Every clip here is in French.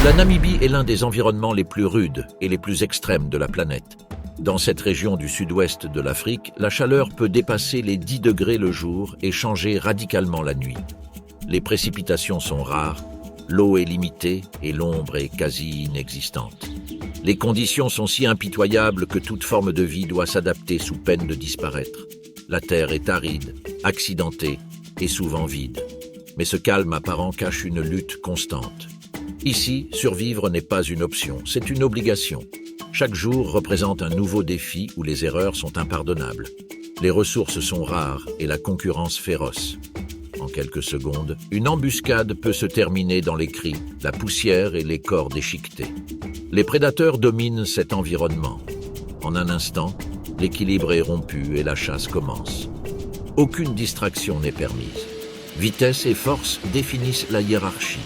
La Namibie est l'un des environnements les plus rudes et les plus extrêmes de la planète. Dans cette région du sud-ouest de l'Afrique, la chaleur peut dépasser les 10 degrés le jour et changer radicalement la nuit. Les précipitations sont rares, l'eau est limitée et l'ombre est quasi inexistante. Les conditions sont si impitoyables que toute forme de vie doit s'adapter sous peine de disparaître. La terre est aride, accidentée et souvent vide. Mais ce calme apparent cache une lutte constante. Ici, survivre n'est pas une option, c'est une obligation. Chaque jour représente un nouveau défi où les erreurs sont impardonnables. Les ressources sont rares et la concurrence féroce. En quelques secondes, une embuscade peut se terminer dans les cris, la poussière et les corps déchiquetés. Les prédateurs dominent cet environnement. En un instant, l'équilibre est rompu et la chasse commence. Aucune distraction n'est permise. Vitesse et force définissent la hiérarchie.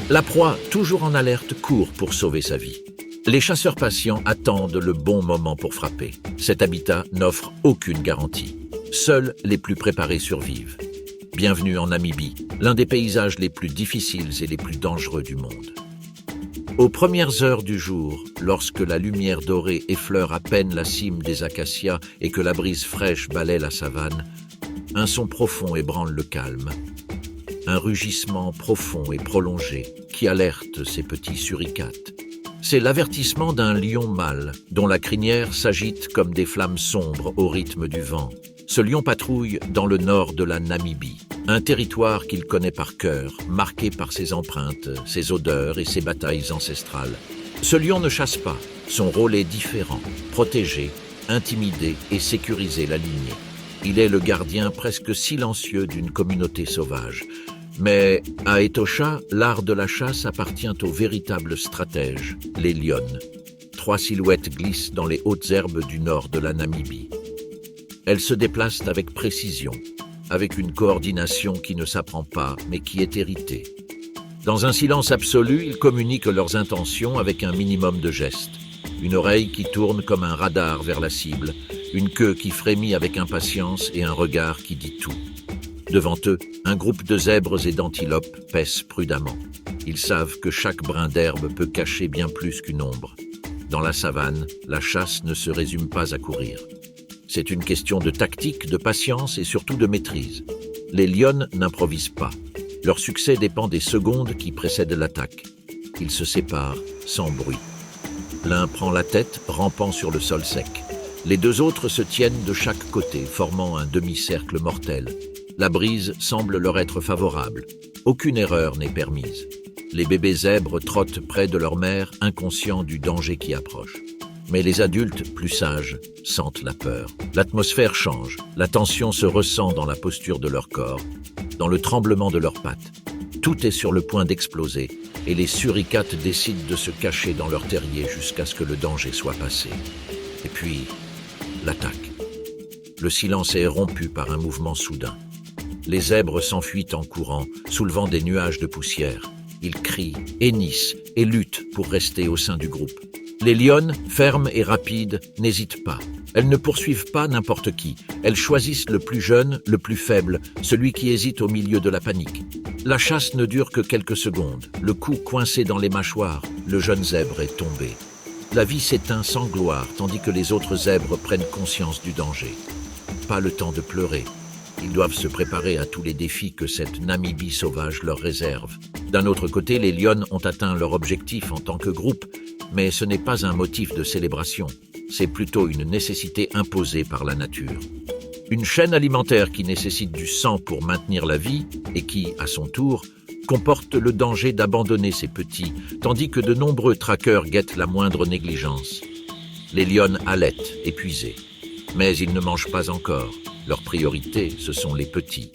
La proie, toujours en alerte, court pour sauver sa vie. Les chasseurs patients attendent le bon moment pour frapper. Cet habitat n'offre aucune garantie. Seuls les plus préparés survivent. Bienvenue en Namibie, l'un des paysages les plus difficiles et les plus dangereux du monde. Aux premières heures du jour, lorsque la lumière dorée effleure à peine la cime des acacias et que la brise fraîche balaie la savane, un son profond ébranle le calme. Un rugissement profond et prolongé qui alerte ces petits suricates. C'est l'avertissement d'un lion mâle dont la crinière s'agite comme des flammes sombres au rythme du vent. Ce lion patrouille dans le nord de la Namibie, un territoire qu'il connaît par cœur, marqué par ses empreintes, ses odeurs et ses batailles ancestrales. Ce lion ne chasse pas, son rôle est différent, protéger, intimider et sécuriser la lignée. Il est le gardien presque silencieux d'une communauté sauvage. Mais à Etosha, l'art de la chasse appartient aux véritables stratèges, les lionnes. 3 silhouettes glissent dans les hautes herbes du nord de la Namibie. Elles se déplacent avec précision, avec une coordination qui ne s'apprend pas, mais qui est héritée. Dans un silence absolu, ils communiquent leurs intentions avec un minimum de gestes. Une oreille qui tourne comme un radar vers la cible, une queue qui frémit avec impatience et un regard qui dit tout. Devant eux, un groupe de zèbres et d'antilopes paisse prudemment. Ils savent que chaque brin d'herbe peut cacher bien plus qu'une ombre. Dans la savane, la chasse ne se résume pas à courir. C'est une question de tactique, de patience et surtout de maîtrise. Les lionnes n'improvisent pas. Leur succès dépend des secondes qui précèdent l'attaque. Ils se séparent, sans bruit. L'un prend la tête, rampant sur le sol sec. Les deux autres se tiennent de chaque côté, formant un demi-cercle mortel. La brise semble leur être favorable. Aucune erreur n'est permise. Les bébés zèbres trottent près de leur mère, inconscients du danger qui approche. Mais les adultes, plus sages, sentent la peur. L'atmosphère change. La tension se ressent dans la posture de leur corps, dans le tremblement de leurs pattes. Tout est sur le point d'exploser, et les suricates décident de se cacher dans leur terrier jusqu'à ce que le danger soit passé. Et puis, l'attaque. Le silence est rompu par un mouvement soudain. Les zèbres s'enfuient en courant, soulevant des nuages de poussière. Ils crient, hennissent et luttent pour rester au sein du groupe. Les lionnes, fermes et rapides, n'hésitent pas. Elles ne poursuivent pas n'importe qui. Elles choisissent le plus jeune, le plus faible, celui qui hésite au milieu de la panique. La chasse ne dure que quelques secondes. Le cou coincé dans les mâchoires, le jeune zèbre est tombé. La vie s'éteint sans gloire, tandis que les autres zèbres prennent conscience du danger. Pas le temps de pleurer. Ils doivent se préparer à tous les défis que cette Namibie sauvage leur réserve. D'un autre côté, les lionnes ont atteint leur objectif en tant que groupe, mais ce n'est pas un motif de célébration. C'est plutôt une nécessité imposée par la nature. Une chaîne alimentaire qui nécessite du sang pour maintenir la vie et qui, à son tour, comporte le danger d'abandonner ses petits, tandis que de nombreux traqueurs guettent la moindre négligence. Les lionnes halètent, épuisées. Mais ils ne mangent pas encore. Leur priorité, ce sont les petits.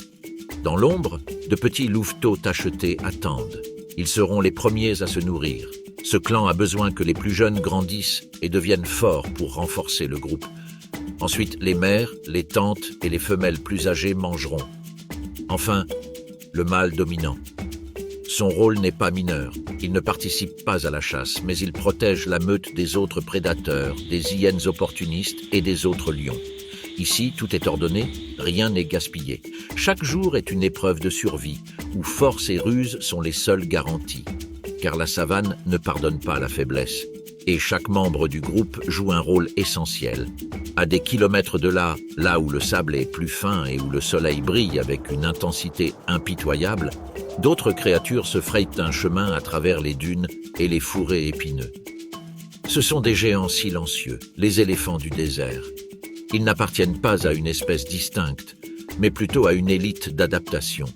Dans l'ombre, de petits louveteaux tachetés attendent. Ils seront les premiers à se nourrir. Ce clan a besoin que les plus jeunes grandissent et deviennent forts pour renforcer le groupe. Ensuite, les mères, les tantes et les femelles plus âgées mangeront. Enfin, le mâle dominant. Son rôle n'est pas mineur. Il ne participe pas à la chasse, mais il protège la meute des autres prédateurs, des hyènes opportunistes et des autres lions. Ici, tout est ordonné, rien n'est gaspillé. Chaque jour est une épreuve de survie, où force et ruse sont les seules garanties. Car la savane ne pardonne pas la faiblesse. Et chaque membre du groupe joue un rôle essentiel. À des kilomètres de là, là où le sable est plus fin et où le soleil brille avec une intensité impitoyable, d'autres créatures se frayent un chemin à travers les dunes et les fourrés épineux. Ce sont des géants silencieux, les éléphants du désert. Ils n'appartiennent pas à une espèce distincte, mais plutôt à une élite d'adaptation.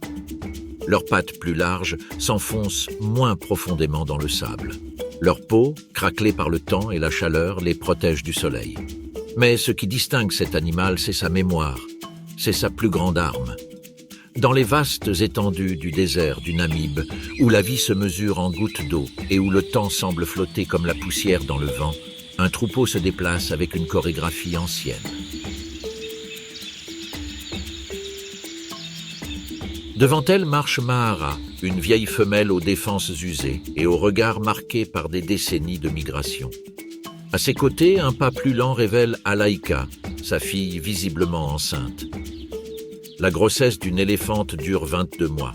Leurs pattes plus larges s'enfoncent moins profondément dans le sable. Leur peau, craquelée par le temps et la chaleur, les protège du soleil. Mais ce qui distingue cet animal, c'est sa mémoire. C'est sa plus grande arme. Dans les vastes étendues du désert du Namib, où la vie se mesure en gouttes d'eau et où le temps semble flotter comme la poussière dans le vent, un troupeau se déplace avec une chorégraphie ancienne. Devant elle marche Mahara, une vieille femelle aux défenses usées et au regard marqué par des décennies de migration. À ses côtés, un pas plus lent révèle Alaïka, sa fille visiblement enceinte. La grossesse d'une éléphante dure 22 mois.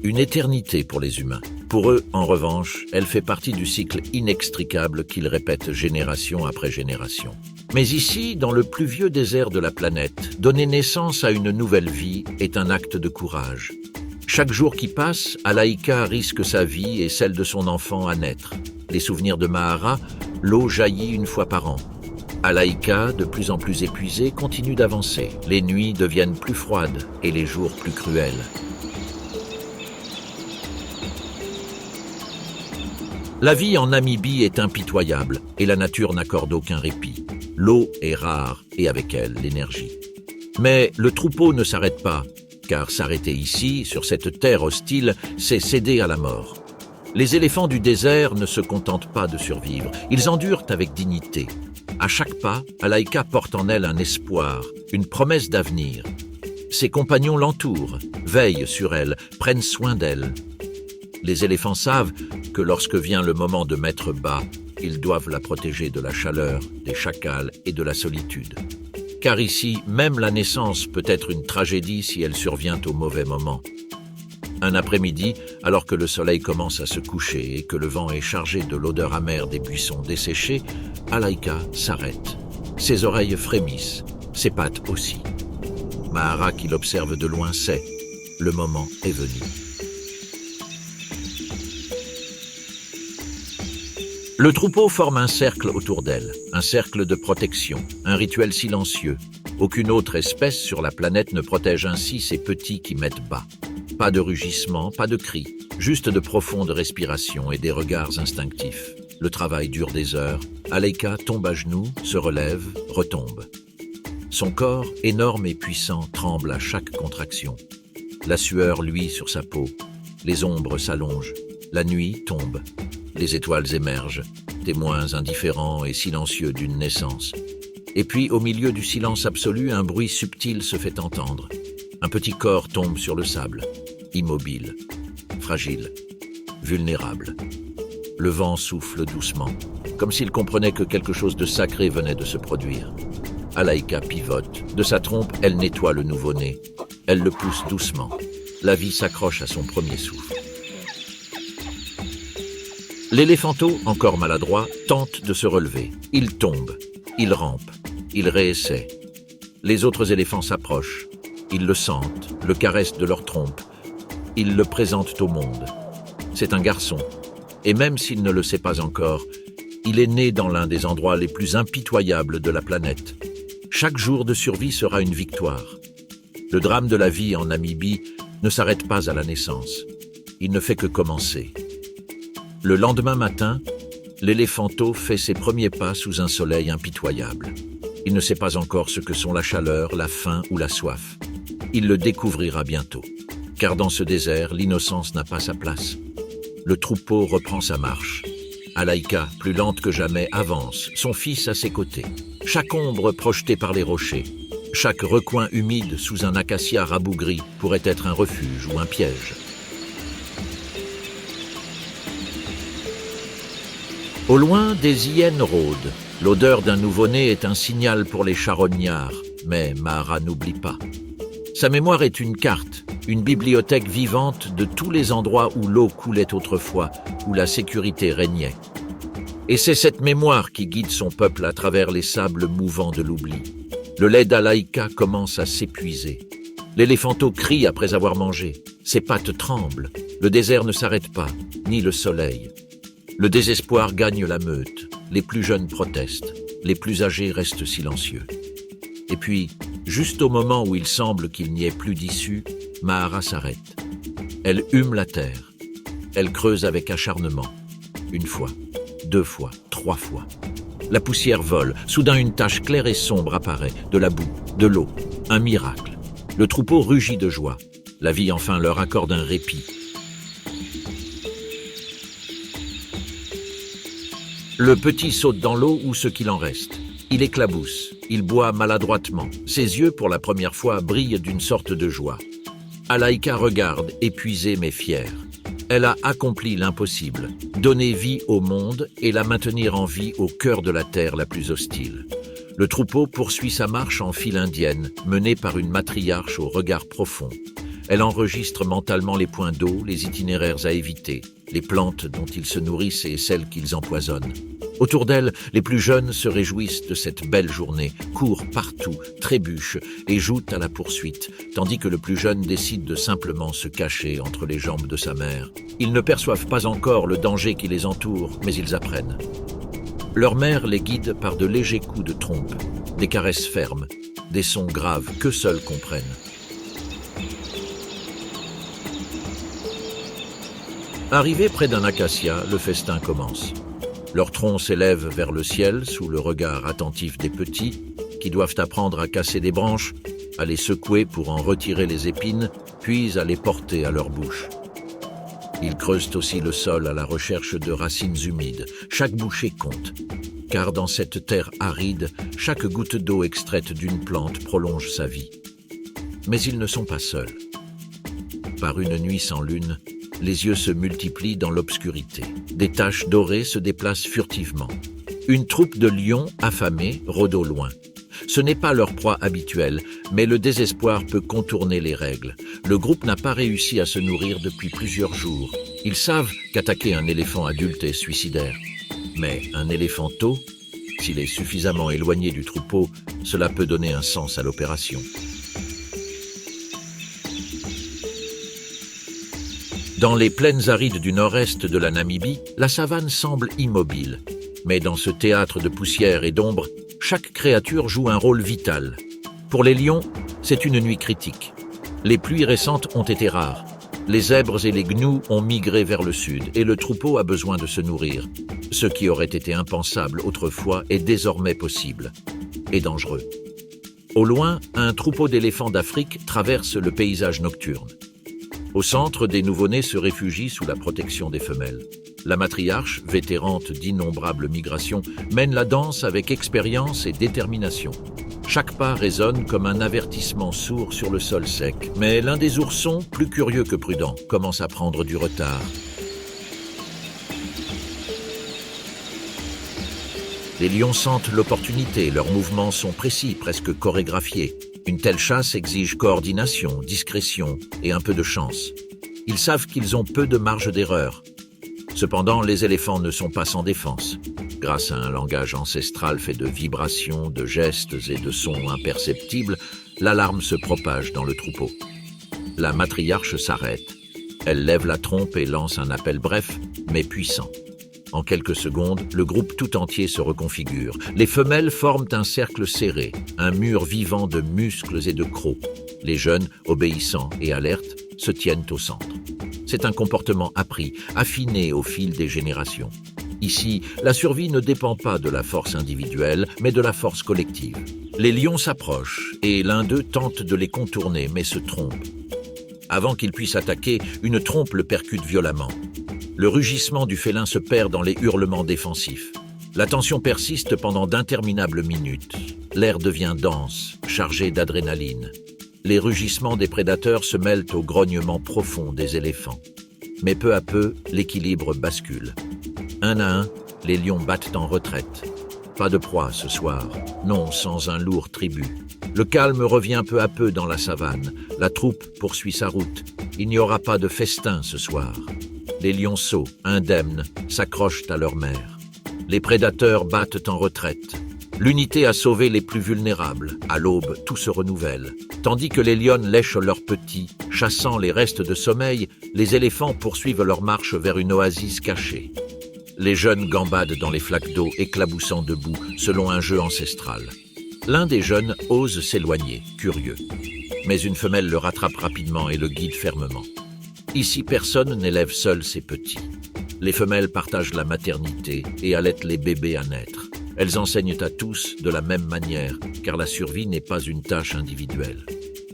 Une éternité pour les humains. Pour eux, en revanche, elle fait partie du cycle inextricable qu'ils répètent génération après génération. Mais ici, dans le plus vieux désert de la planète, donner naissance à une nouvelle vie est un acte de courage. Chaque jour qui passe, Alaïka risque sa vie et celle de son enfant à naître. Les souvenirs de Mahara, l'eau jaillit une fois par an. Alaïka, de plus en plus épuisée, continue d'avancer. Les nuits deviennent plus froides et les jours plus cruels. La vie en Namibie est impitoyable et la nature n'accorde aucun répit. L'eau est rare et avec elle l'énergie. Mais le troupeau ne s'arrête pas, car s'arrêter ici, sur cette terre hostile, c'est céder à la mort. Les éléphants du désert ne se contentent pas de survivre, ils endurent avec dignité. À chaque pas, Alaïka porte en elle un espoir, une promesse d'avenir. Ses compagnons l'entourent, veillent sur elle, prennent soin d'elle. Les éléphants savent que lorsque vient le moment de mettre bas, ils doivent la protéger de la chaleur, des chacals et de la solitude. Car ici, même la naissance peut être une tragédie si elle survient au mauvais moment. Un après-midi, alors que le soleil commence à se coucher et que le vent est chargé de l'odeur amère des buissons desséchés, Alaïka s'arrête. Ses oreilles frémissent, ses pattes aussi. Mahara, qui l'observe de loin, sait « le moment est venu ». Le troupeau forme un cercle autour d'elle, un cercle de protection, un rituel silencieux. Aucune autre espèce sur la planète ne protège ainsi ses petits qui mettent bas. Pas de rugissement, pas de cris, juste de profondes respirations et des regards instinctifs. Le travail dure des heures. Alaïka tombe à genoux, se relève, retombe. Son corps, énorme et puissant, tremble à chaque contraction. La sueur luit sur sa peau. Les ombres s'allongent. La nuit tombe. Les étoiles émergent, témoins indifférents et silencieux d'une naissance. Et puis, au milieu du silence absolu, un bruit subtil se fait entendre. Un petit corps tombe sur le sable, immobile, fragile, vulnérable. Le vent souffle doucement, comme s'il comprenait que quelque chose de sacré venait de se produire. Alaïka pivote. De sa trompe, elle nettoie le nouveau-né. Elle le pousse doucement. La vie s'accroche à son premier souffle. L'éléphanteau, encore maladroit, tente de se relever. Il tombe, il rampe, il réessaie. Les autres éléphants s'approchent. Ils le sentent, le caressent de leur trompe. Ils le présentent au monde. C'est un garçon. Et même s'il ne le sait pas encore, il est né dans l'un des endroits les plus impitoyables de la planète. Chaque jour de survie sera une victoire. Le drame de la vie en Namibie ne s'arrête pas à la naissance. Il ne fait que commencer. Le lendemain matin, l'éléphanteau fait ses premiers pas sous un soleil impitoyable. Il ne sait pas encore ce que sont la chaleur, la faim ou la soif. Il le découvrira bientôt. Car dans ce désert, l'innocence n'a pas sa place. Le troupeau reprend sa marche. Alaïka, plus lente que jamais, avance, son fils à ses côtés. Chaque ombre projetée par les rochers, chaque recoin humide sous un acacia rabougri pourrait être un refuge ou un piège. Au loin, des hyènes rôdent. L'odeur d'un nouveau-né est un signal pour les charognards, Mais Mahara n'oublie pas. Sa mémoire est une carte, une bibliothèque vivante de tous les endroits où l'eau coulait autrefois, où la sécurité régnait. Et c'est cette mémoire qui guide son peuple à travers les sables mouvants de l'oubli. Le lait d'Alaïka commence à s'épuiser. L'éléphanteau crie après avoir mangé. Ses pattes tremblent. Le désert ne s'arrête pas, ni le soleil. Le désespoir gagne la meute. Les plus jeunes protestent. Les plus âgés restent silencieux. Et puis, juste au moment où il semble qu'il n'y ait plus d'issue, Mahara s'arrête. Elle hume la terre. Elle creuse avec acharnement. Une fois, 2 fois, 3 fois. La poussière vole. Soudain, une tache claire et sombre apparaît. De la boue, de l'eau. Un miracle. Le troupeau rugit de joie. La vie enfin leur accorde un répit. Le petit saute dans l'eau ou ce qu'il en reste. Il éclabousse, il boit maladroitement. Ses yeux, pour la première fois, brillent d'une sorte de joie. Alaïka regarde, épuisée mais fière. Elle a accompli l'impossible, donner vie au monde et la maintenir en vie au cœur de la terre la plus hostile. Le troupeau poursuit sa marche en file indienne, menée par une matriarche au regard profond. Elle enregistre mentalement les points d'eau, les itinéraires à éviter, les plantes dont ils se nourrissent et celles qu'ils empoisonnent. Autour d'elle, les plus jeunes se réjouissent de cette belle journée, courent partout, trébuchent et jouent à la poursuite, tandis que le plus jeune décide de simplement se cacher entre les jambes de sa mère. Ils ne perçoivent pas encore le danger qui les entoure, mais ils apprennent. Leur mère les guide par de légers coups de trompe, des caresses fermes, des sons graves que seuls comprennent. Arrivés près d'un acacia, le festin commence. Leurs troncs s'élèvent vers le ciel sous le regard attentif des petits, qui doivent apprendre à casser des branches, à les secouer pour en retirer les épines, puis à les porter à leur bouche. Ils creusent aussi le sol à la recherche de racines humides. Chaque bouchée compte, car dans cette terre aride, chaque goutte d'eau extraite d'une plante prolonge sa vie. Mais ils ne sont pas seuls. Par une nuit sans lune, les yeux se multiplient dans l'obscurité. Des taches dorées se déplacent furtivement. Une troupe de lions affamés rôde au loin. Ce n'est pas leur proie habituelle, mais le désespoir peut contourner les règles. Le groupe n'a pas réussi à se nourrir depuis plusieurs jours. Ils savent qu'attaquer un éléphant adulte est suicidaire. Mais un éléphanteau, s'il est suffisamment éloigné du troupeau, cela peut donner un sens à l'opération. Dans les plaines arides du nord-est de la Namibie, la savane semble immobile. Mais dans ce théâtre de poussière et d'ombre, chaque créature joue un rôle vital. Pour les lions, c'est une nuit critique. Les pluies récentes ont été rares. Les zèbres et les gnous ont migré vers le sud et le troupeau a besoin de se nourrir. Ce qui aurait été impensable autrefois est désormais possible et dangereux. Au loin, un troupeau d'éléphants d'Afrique traverse le paysage nocturne. Au centre, des nouveau-nés se réfugient sous la protection des femelles. La matriarche, vétérante d'innombrables migrations, mène la danse avec expérience et détermination. Chaque pas résonne comme un avertissement sourd sur le sol sec. Mais l'un des oursons, plus curieux que prudent, commence à prendre du retard. Les lions sentent l'opportunité, leurs mouvements sont précis, presque chorégraphiés. Une telle chasse exige coordination, discrétion et un peu de chance. Ils savent qu'ils ont peu de marge d'erreur. Cependant, les éléphants ne sont pas sans défense. Grâce à un langage ancestral fait de vibrations, de gestes et de sons imperceptibles, l'alarme se propage dans le troupeau. La matriarche s'arrête. Elle lève la trompe et lance un appel bref, mais puissant. En quelques secondes, le groupe tout entier se reconfigure. Les femelles forment un cercle serré, un mur vivant de muscles et de crocs. Les jeunes, obéissants et alertes, se tiennent au centre. C'est un comportement appris, affiné au fil des générations. Ici, la survie ne dépend pas de la force individuelle, mais de la force collective. Les lions s'approchent et l'un d'eux tente de les contourner, mais se trompe. Avant qu'il puisse attaquer, une trompe le percute violemment. Le rugissement du félin se perd dans les hurlements défensifs. La tension persiste pendant d'interminables minutes. L'air devient dense, chargé d'adrénaline. Les rugissements des prédateurs se mêlent aux grognements profonds des éléphants. Mais peu à peu, l'équilibre bascule. Un à un, les lions battent en retraite. Pas de proie ce soir, non sans un lourd tribut. Le calme revient peu à peu dans la savane. La troupe poursuit sa route. Il n'y aura pas de festin ce soir. Les lionceaux, indemnes, s'accrochent à leur mère. Les prédateurs battent en retraite. L'unité a sauvé les plus vulnérables. À l'aube, tout se renouvelle. Tandis que les lionnes lèchent leurs petits, chassant les restes de sommeil, les éléphants poursuivent leur marche vers une oasis cachée. Les jeunes gambadent dans les flaques d'eau, éclaboussant debout, selon un jeu ancestral. L'un des jeunes ose s'éloigner, curieux. Mais une femelle le rattrape rapidement et le guide fermement. Ici, personne n'élève seul ses petits. Les femelles partagent la maternité et allaitent les bébés à naître. Elles enseignent à tous de la même manière, car la survie n'est pas une tâche individuelle.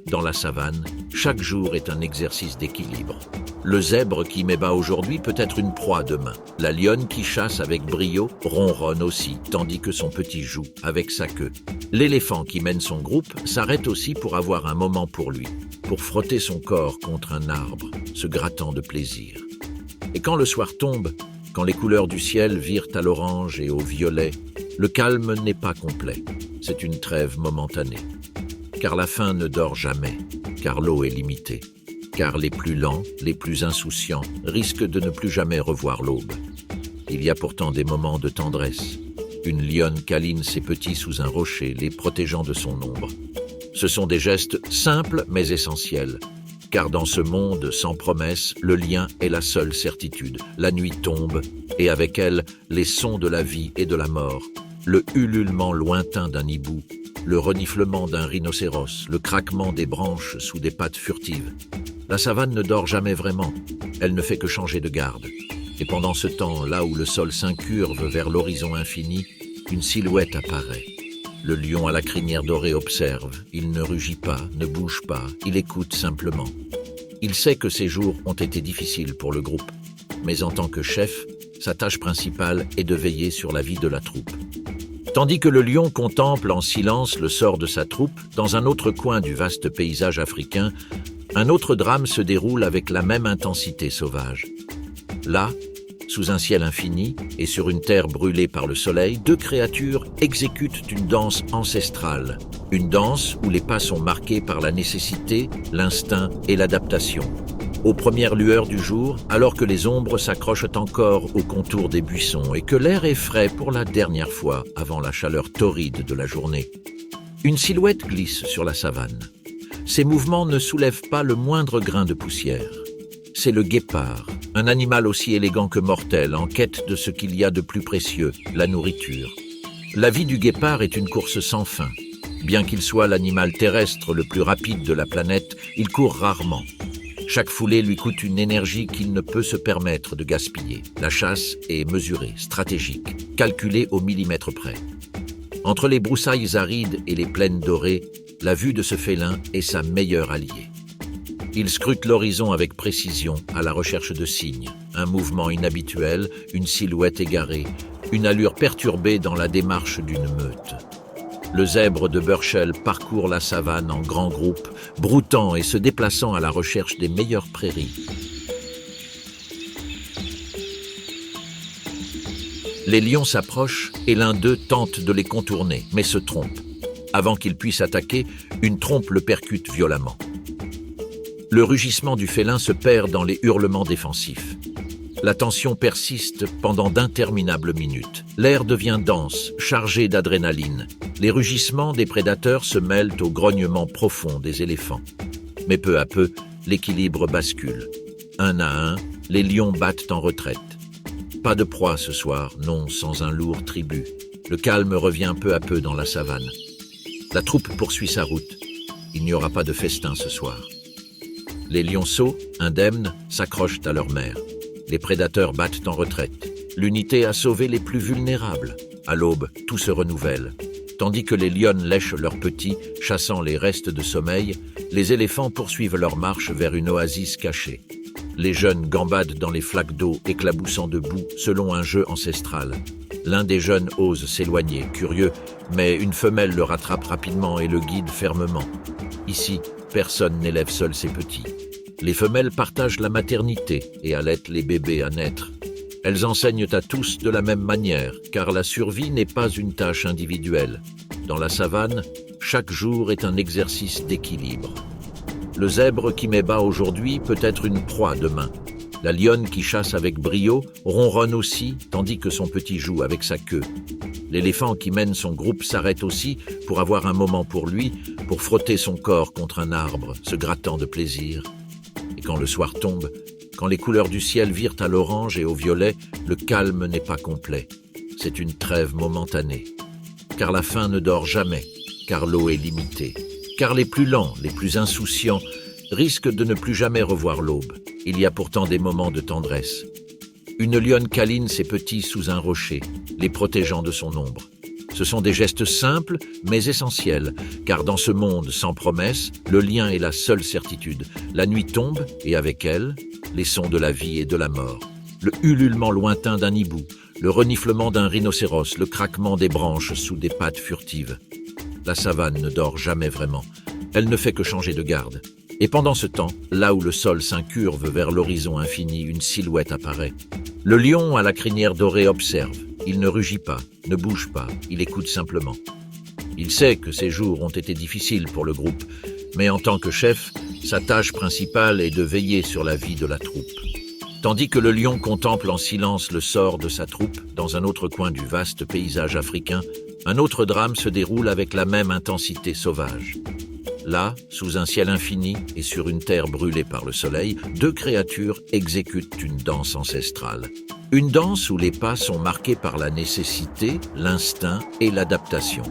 Dans la savane, chaque jour est un exercice d'équilibre. Le zèbre qui met bas aujourd'hui peut être une proie demain. La lionne qui chasse avec brio ronronne aussi, tandis que son petit joue avec sa queue. L'éléphant qui mène son groupe s'arrête aussi pour avoir un moment pour lui, pour frotter son corps contre un arbre, se grattant de plaisir. Et quand le soir tombe, quand les couleurs du ciel virent à l'orange et au violet, le calme n'est pas complet, c'est une trêve momentanée. Car la faim ne dort jamais, car l'eau est limitée. Car les plus lents, les plus insouciants, risquent de ne plus jamais revoir l'aube. Il y a pourtant des moments de tendresse. Une lionne câline ses petits sous un rocher, les protégeant de son ombre. Ce sont des gestes simples mais essentiels. Car dans ce monde sans promesse, le lien est la seule certitude. La nuit tombe, et avec elle, les sons de la vie et de la mort. Le ululement lointain d'un hibou, le reniflement d'un rhinocéros, le craquement des branches sous des pattes furtives. La savane ne dort jamais vraiment, elle ne fait que changer de garde. Et pendant ce temps, là où le sol s'incurve vers l'horizon infini, une silhouette apparaît. Le lion à la crinière dorée observe, il ne rugit pas, ne bouge pas, il écoute simplement. Il sait que ces jours ont été difficiles pour le groupe, mais en tant que chef, sa tâche principale est de veiller sur la vie de la troupe. Tandis que le lion contemple en silence le sort de sa troupe, dans un autre coin du vaste paysage africain, un autre drame se déroule avec la même intensité sauvage. Là, sous un ciel infini et sur une terre brûlée par le soleil, deux créatures exécutent une danse ancestrale. Une danse où les pas sont marqués par la nécessité, l'instinct et l'adaptation. Aux premières lueurs du jour, alors que les ombres s'accrochent encore au contour des buissons et que l'air est frais pour la dernière fois avant la chaleur torride de la journée. Une silhouette glisse sur la savane. Ses mouvements ne soulèvent pas le moindre grain de poussière. C'est le guépard, un animal aussi élégant que mortel, en quête de ce qu'il y a de plus précieux, la nourriture. La vie du guépard est une course sans fin. Bien qu'il soit l'animal terrestre le plus rapide de la planète, il court rarement. Chaque foulée lui coûte une énergie qu'il ne peut se permettre de gaspiller. La chasse est mesurée, stratégique, calculée au millimètre près. Entre les broussailles arides et les plaines dorées, la vue de ce félin est sa meilleure alliée. Il scrute l'horizon avec précision, à la recherche de signes. Un mouvement inhabituel, une silhouette égarée, une allure perturbée dans la démarche d'une meute. Le zèbre de Burchell parcourt la savane en grands groupes, broutant et se déplaçant à la recherche des meilleures prairies. Les lions s'approchent et l'un d'eux tente de les contourner, mais se trompe. Avant qu'il puisse attaquer, une trompe le percute violemment. Le rugissement du félin se perd dans les hurlements défensifs. La tension persiste pendant d'interminables minutes. L'air devient dense, chargé d'adrénaline. Les rugissements des prédateurs se mêlent aux grognements profonds des éléphants. Mais peu à peu, l'équilibre bascule. Un à un, les lions battent en retraite. Pas de proie ce soir, non sans un lourd tribut. Le calme revient peu à peu dans la savane. La troupe poursuit sa route. Il n'y aura pas de festin ce soir. Les lionceaux, indemnes, s'accrochent à leur mère. Les prédateurs battent en retraite. L'unité a sauvé les plus vulnérables. À l'aube, tout se renouvelle. Tandis que les lionnes lèchent leurs petits, chassant les restes de sommeil, les éléphants poursuivent leur marche vers une oasis cachée. Les jeunes gambadent dans les flaques d'eau, éclaboussant debout, selon un jeu ancestral. L'un des jeunes ose s'éloigner, curieux, mais une femelle le rattrape rapidement et le guide fermement. Ici, personne n'élève seul ses petits. Les femelles partagent la maternité et allaitent les bébés à naître. Elles enseignent à tous de la même manière, car la survie n'est pas une tâche individuelle. Dans la savane, chaque jour est un exercice d'équilibre. Le zèbre qui met bas aujourd'hui peut être une proie demain. La lionne qui chasse avec brio ronronne aussi, tandis que son petit joue avec sa queue. L'éléphant qui mène son groupe s'arrête aussi pour avoir un moment pour lui, pour frotter son corps contre un arbre, se grattant de plaisir. Et quand le soir tombe, quand les couleurs du ciel virent à l'orange et au violet, le calme n'est pas complet. C'est une trêve momentanée. Car la faim ne dort jamais, car l'eau est limitée. Car les plus lents, les plus insouciants, risquent de ne plus jamais revoir l'aube. Il y a pourtant des moments de tendresse. Une lionne câline ses petits sous un rocher, les protégeant de son ombre. Ce sont des gestes simples, mais essentiels, car dans ce monde sans promesse, le lien est la seule certitude. La nuit tombe, et avec elle, les sons de la vie et de la mort. Le ululement lointain d'un hibou, le reniflement d'un rhinocéros, le craquement des branches sous des pattes furtives. La savane ne dort jamais vraiment. Elle ne fait que changer de garde. Et pendant ce temps, là où le sol s'incurve vers l'horizon infini, une silhouette apparaît. Le lion à la crinière dorée observe. Il ne rugit pas, ne bouge pas, il écoute simplement. Il sait que ces jours ont été difficiles pour le groupe, mais en tant que chef, sa tâche principale est de veiller sur la vie de la troupe. Tandis que le lion contemple en silence le sort de sa troupe, dans un autre coin du vaste paysage africain, un autre drame se déroule avec la même intensité sauvage. Là, sous un ciel infini et sur une terre brûlée par le soleil, deux créatures exécutent une danse ancestrale. Une danse où les pas sont marqués par la nécessité, l'instinct et l'adaptation.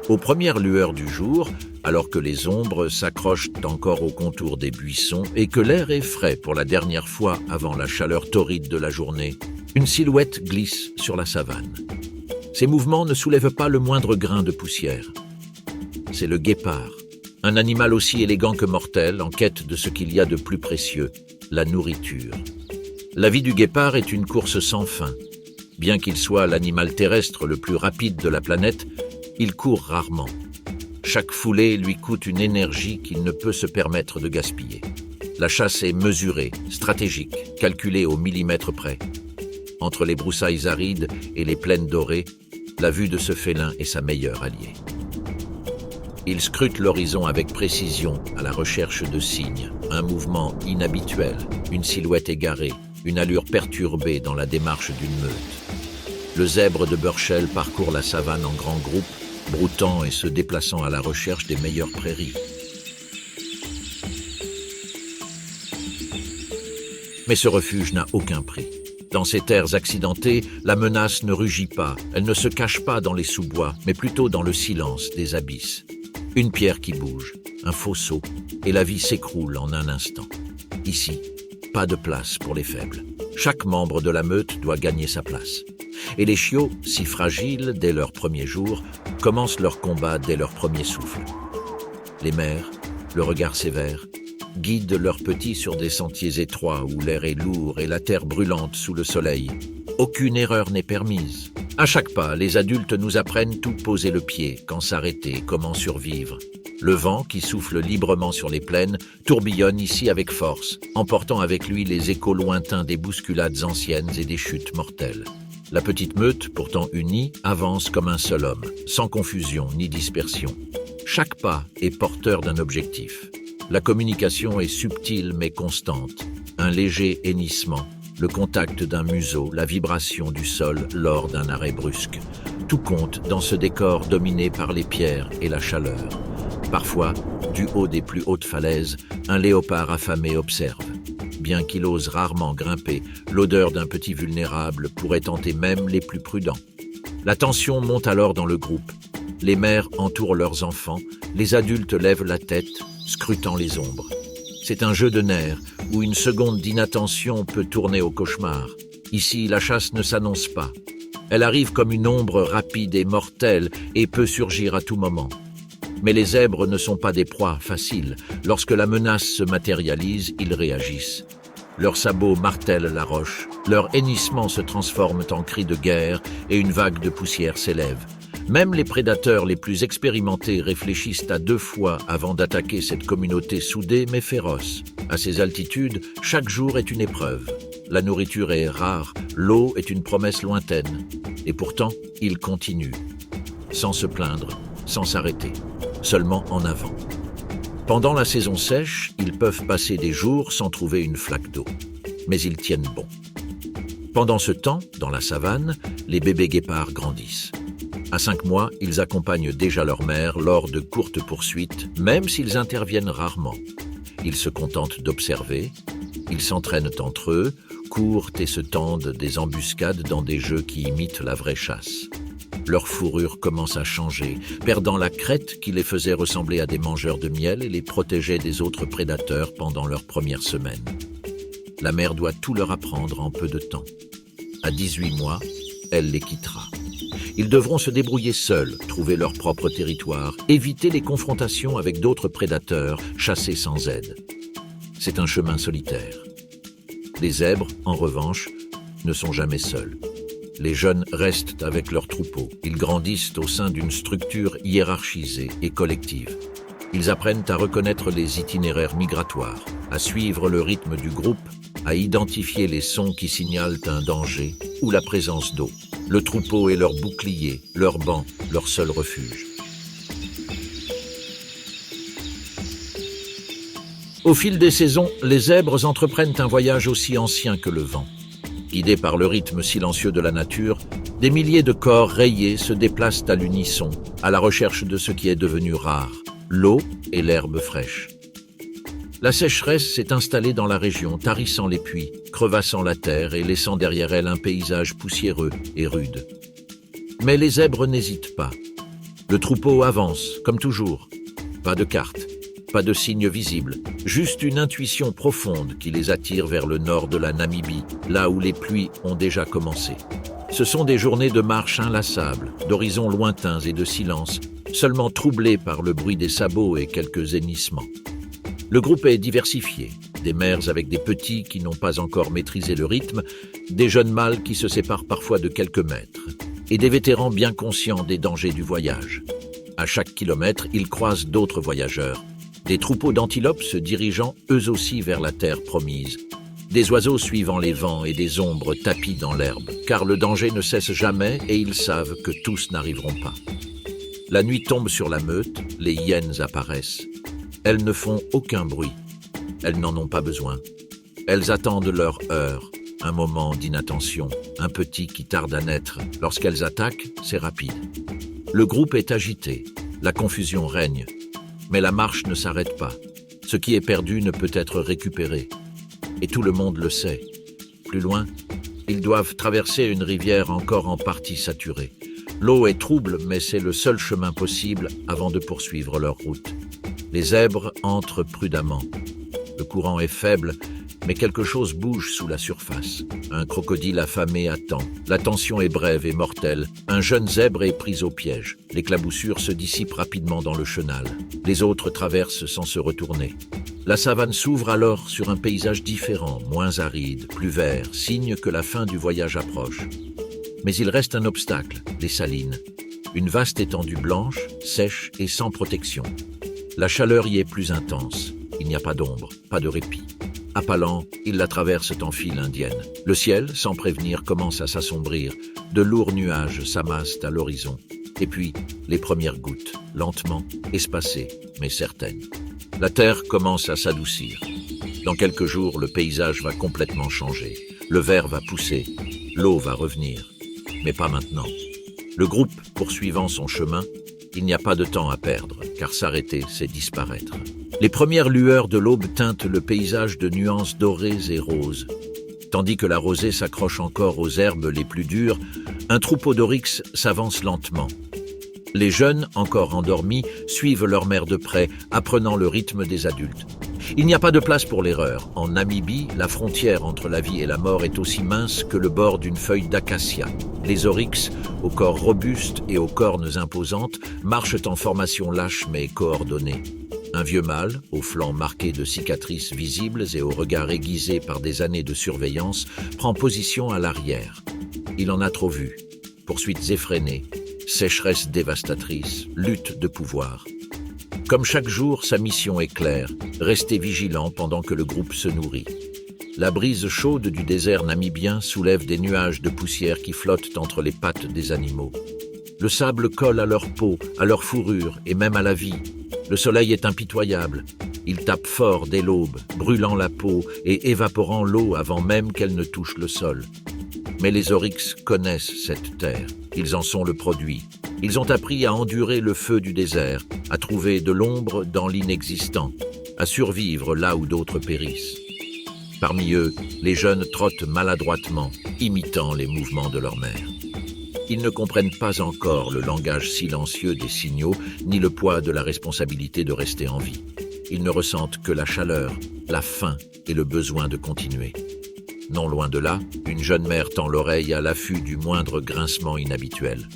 Aux premières lueurs du jour, alors que les ombres s'accrochent encore au contour des buissons et que l'air est frais pour la dernière fois avant la chaleur torride de la journée, une silhouette glisse sur la savane. Ces mouvements ne soulèvent pas le moindre grain de poussière. C'est le guépard, un animal aussi élégant que mortel, en quête de ce qu'il y a de plus précieux, la nourriture. La vie du guépard est une course sans fin. Bien qu'il soit l'animal terrestre le plus rapide de la planète, il court rarement. Chaque foulée lui coûte une énergie qu'il ne peut se permettre de gaspiller. La chasse est mesurée, stratégique, calculée au millimètre près. Entre les broussailles arides et les plaines dorées, la vue de ce félin est sa meilleure alliée. Il scrute l'horizon avec précision à la recherche de signes, un mouvement inhabituel, une silhouette égarée, une allure perturbée dans la démarche d'une meute. Le zèbre de Burchell parcourt la savane en grands groupes, broutant et se déplaçant à la recherche des meilleures prairies. Mais ce refuge n'a aucun prix. Dans ces terres accidentées, la menace ne rugit pas, elle ne se cache pas dans les sous-bois, mais plutôt dans le silence des abysses. Une pierre qui bouge, un faux saut, et la vie s'écroule en un instant. Ici, pas de place pour les faibles. Chaque membre de la meute doit gagner sa place. Et les chiots, si fragiles dès leur premier jour, commencent leur combat dès leur premier souffle. Les mères, le regard sévère, guident leurs petits sur des sentiers étroits où l'air est lourd et la terre brûlante sous le soleil. Aucune erreur n'est permise. À chaque pas, les adultes nous apprennent tout poser le pied, quand s'arrêter, comment survivre. Le vent, qui souffle librement sur les plaines, tourbillonne ici avec force, emportant avec lui les échos lointains des bousculades anciennes et des chutes mortelles. La petite meute, pourtant unie, avance comme un seul homme, sans confusion ni dispersion. Chaque pas est porteur d'un objectif. La communication est subtile mais constante. Un léger hennissement, le contact d'un museau, la vibration du sol lors d'un arrêt brusque. Tout compte dans ce décor dominé par les pierres et la chaleur. Parfois, du haut des plus hautes falaises, un léopard affamé observe. Bien qu'il ose rarement grimper, l'odeur d'un petit vulnérable pourrait tenter même les plus prudents. La tension monte alors dans le groupe. Les mères entourent leurs enfants, les adultes lèvent la tête, scrutant les ombres. C'est un jeu de nerfs où une seconde d'inattention peut tourner au cauchemar. Ici, la chasse ne s'annonce pas. Elle arrive comme une ombre rapide et mortelle et peut surgir à tout moment. Mais les zèbres ne sont pas des proies faciles. Lorsque la menace se matérialise, ils réagissent. Leurs sabots martèlent la roche, leurs hennissements se transforment en cris de guerre et une vague de poussière s'élève. Même les prédateurs les plus expérimentés réfléchissent à 2 fois avant d'attaquer cette communauté soudée mais féroce. À ces altitudes, chaque jour est une épreuve. La nourriture est rare, L'eau est une promesse lointaine, et pourtant, ils continuent, sans se plaindre, sans s'arrêter, seulement en avant. Pendant la saison sèche, ils peuvent passer des jours sans trouver une flaque d'eau, mais ils tiennent bon. Pendant ce temps, dans la savane, les bébés guépards grandissent. À 5 mois, ils accompagnent déjà leur mère lors de courtes poursuites, même s'ils interviennent rarement. Ils se contentent d'observer, ils s'entraînent entre eux, courent et se tendent des embuscades dans des jeux qui imitent la vraie chasse. Leur fourrure commence à changer, perdant la crête qui les faisait ressembler à des mangeurs de miel et les protégeait des autres prédateurs pendant leurs premières semaines. La mère doit tout leur apprendre en peu de temps. À 18 mois, elle les quittera. Ils devront se débrouiller seuls, trouver leur propre territoire, éviter les confrontations avec d'autres prédateurs, chasser sans aide. C'est un chemin solitaire. Les zèbres, en revanche, ne sont jamais seuls. Les jeunes restent avec leur troupeau. Ils grandissent au sein d'une structure hiérarchisée et collective. Ils apprennent à reconnaître les itinéraires migratoires, à suivre le rythme du groupe, à identifier les sons qui signalent un danger ou la présence d'eau. Le troupeau est leur bouclier, leur banc, leur seul refuge. Au fil des saisons, les zèbres entreprennent un voyage aussi ancien que le vent. Guidés par le rythme silencieux de la nature, des milliers de corps rayés se déplacent à l'unisson, à la recherche de ce qui est devenu rare, l'eau et l'herbe fraîche. La sécheresse s'est installée dans la région, tarissant les puits, crevassant la terre et laissant derrière elle un paysage poussiéreux et rude. Mais les zèbres n'hésitent pas. Le troupeau avance, comme toujours. Pas de carte, pas de signes visibles, juste une intuition profonde qui les attire vers le nord de la Namibie, là où les pluies ont déjà commencé. Ce sont des journées de marche inlassables, d'horizons lointains et de silence, seulement troublés par le bruit des sabots et quelques hennissements. Le groupe est diversifié, des mères avec des petits qui n'ont pas encore maîtrisé le rythme, des jeunes mâles qui se séparent parfois de quelques mètres, et des vétérans bien conscients des dangers du voyage. À chaque kilomètre, ils croisent d'autres voyageurs, des troupeaux d'antilopes se dirigeant eux aussi vers la terre promise, des oiseaux suivant les vents et des ombres tapis dans l'herbe, car le danger ne cesse jamais et ils savent que tous n'arriveront pas. La nuit tombe sur la meute, les hyènes apparaissent. Elles ne font aucun bruit. Elles n'en ont pas besoin. Elles attendent leur heure, un moment d'inattention, un petit qui tarde à naître. Lorsqu'elles attaquent, c'est rapide. Le groupe est agité, la confusion règne. Mais la marche ne s'arrête pas. Ce qui est perdu ne peut être récupéré. Et tout le monde le sait. Plus loin, ils doivent traverser une rivière encore en partie saturée. L'eau est trouble, mais c'est le seul chemin possible avant de poursuivre leur route. Les zèbres entrent prudemment. Le courant est faible, mais quelque chose bouge sous la surface. Un crocodile affamé attend. La tension est brève et mortelle. Un jeune zèbre est pris au piège. L'éclaboussure se dissipe rapidement dans le chenal. Les autres traversent sans se retourner. La savane s'ouvre alors sur un paysage différent, moins aride, plus vert, signe que la fin du voyage approche. Mais il reste un obstacle, les salines. Une vaste étendue blanche, sèche et sans protection. La chaleur y est plus intense. Il n'y a pas d'ombre, pas de répit. Appalant, ils la traversent en file indienne. Le ciel, sans prévenir, commence à s'assombrir. De lourds nuages s'amassent à l'horizon. Et puis, les premières gouttes, lentement, espacées, mais certaines. La terre commence à s'adoucir. Dans quelques jours, le paysage va complètement changer. Le vert va pousser, l'eau va revenir. Mais pas maintenant. Le groupe poursuivant son chemin, il n'y a pas de temps à perdre, car s'arrêter, c'est disparaître. Les premières lueurs de l'aube teintent le paysage de nuances dorées et roses. Tandis que la rosée s'accroche encore aux herbes les plus dures, un troupeau d'oryx s'avance lentement. Les jeunes, encore endormis, suivent leur mère de près, apprenant le rythme des adultes. Il n'y a pas de place pour l'erreur. En Namibie, la frontière entre la vie et la mort est aussi mince que le bord d'une feuille d'acacia. Les oryx, au corps robuste et aux cornes imposantes, marchent en formation lâche mais coordonnée. Un vieux mâle, aux flancs marqués de cicatrices visibles et au regard aiguisé par des années de surveillance, prend position à l'arrière. Il en a trop vu. Poursuites effrénées, sécheresse dévastatrice, lutte de pouvoir. Comme chaque jour, sa mission est claire, rester vigilant pendant que le groupe se nourrit. La brise chaude du désert namibien soulève des nuages de poussière qui flottent entre les pattes des animaux. Le sable colle à leur peau, à leur fourrure et même à la vie. Le soleil est impitoyable. Il tape fort dès l'aube, brûlant la peau et évaporant l'eau avant même qu'elle ne touche le sol. Mais les oryx connaissent cette terre. Ils en sont le produit. Ils ont appris à endurer le feu du désert, à trouver de l'ombre dans l'inexistant, à survivre là où d'autres périssent. Parmi eux, les jeunes trottent maladroitement, imitant les mouvements de leur mère. Ils ne comprennent pas encore le langage silencieux des signaux, ni le poids de la responsabilité de rester en vie. Ils ne ressentent que la chaleur, la faim et le besoin de continuer. Non loin de là, une jeune mère tend l'oreille à l'affût du moindre grincement inhabituel.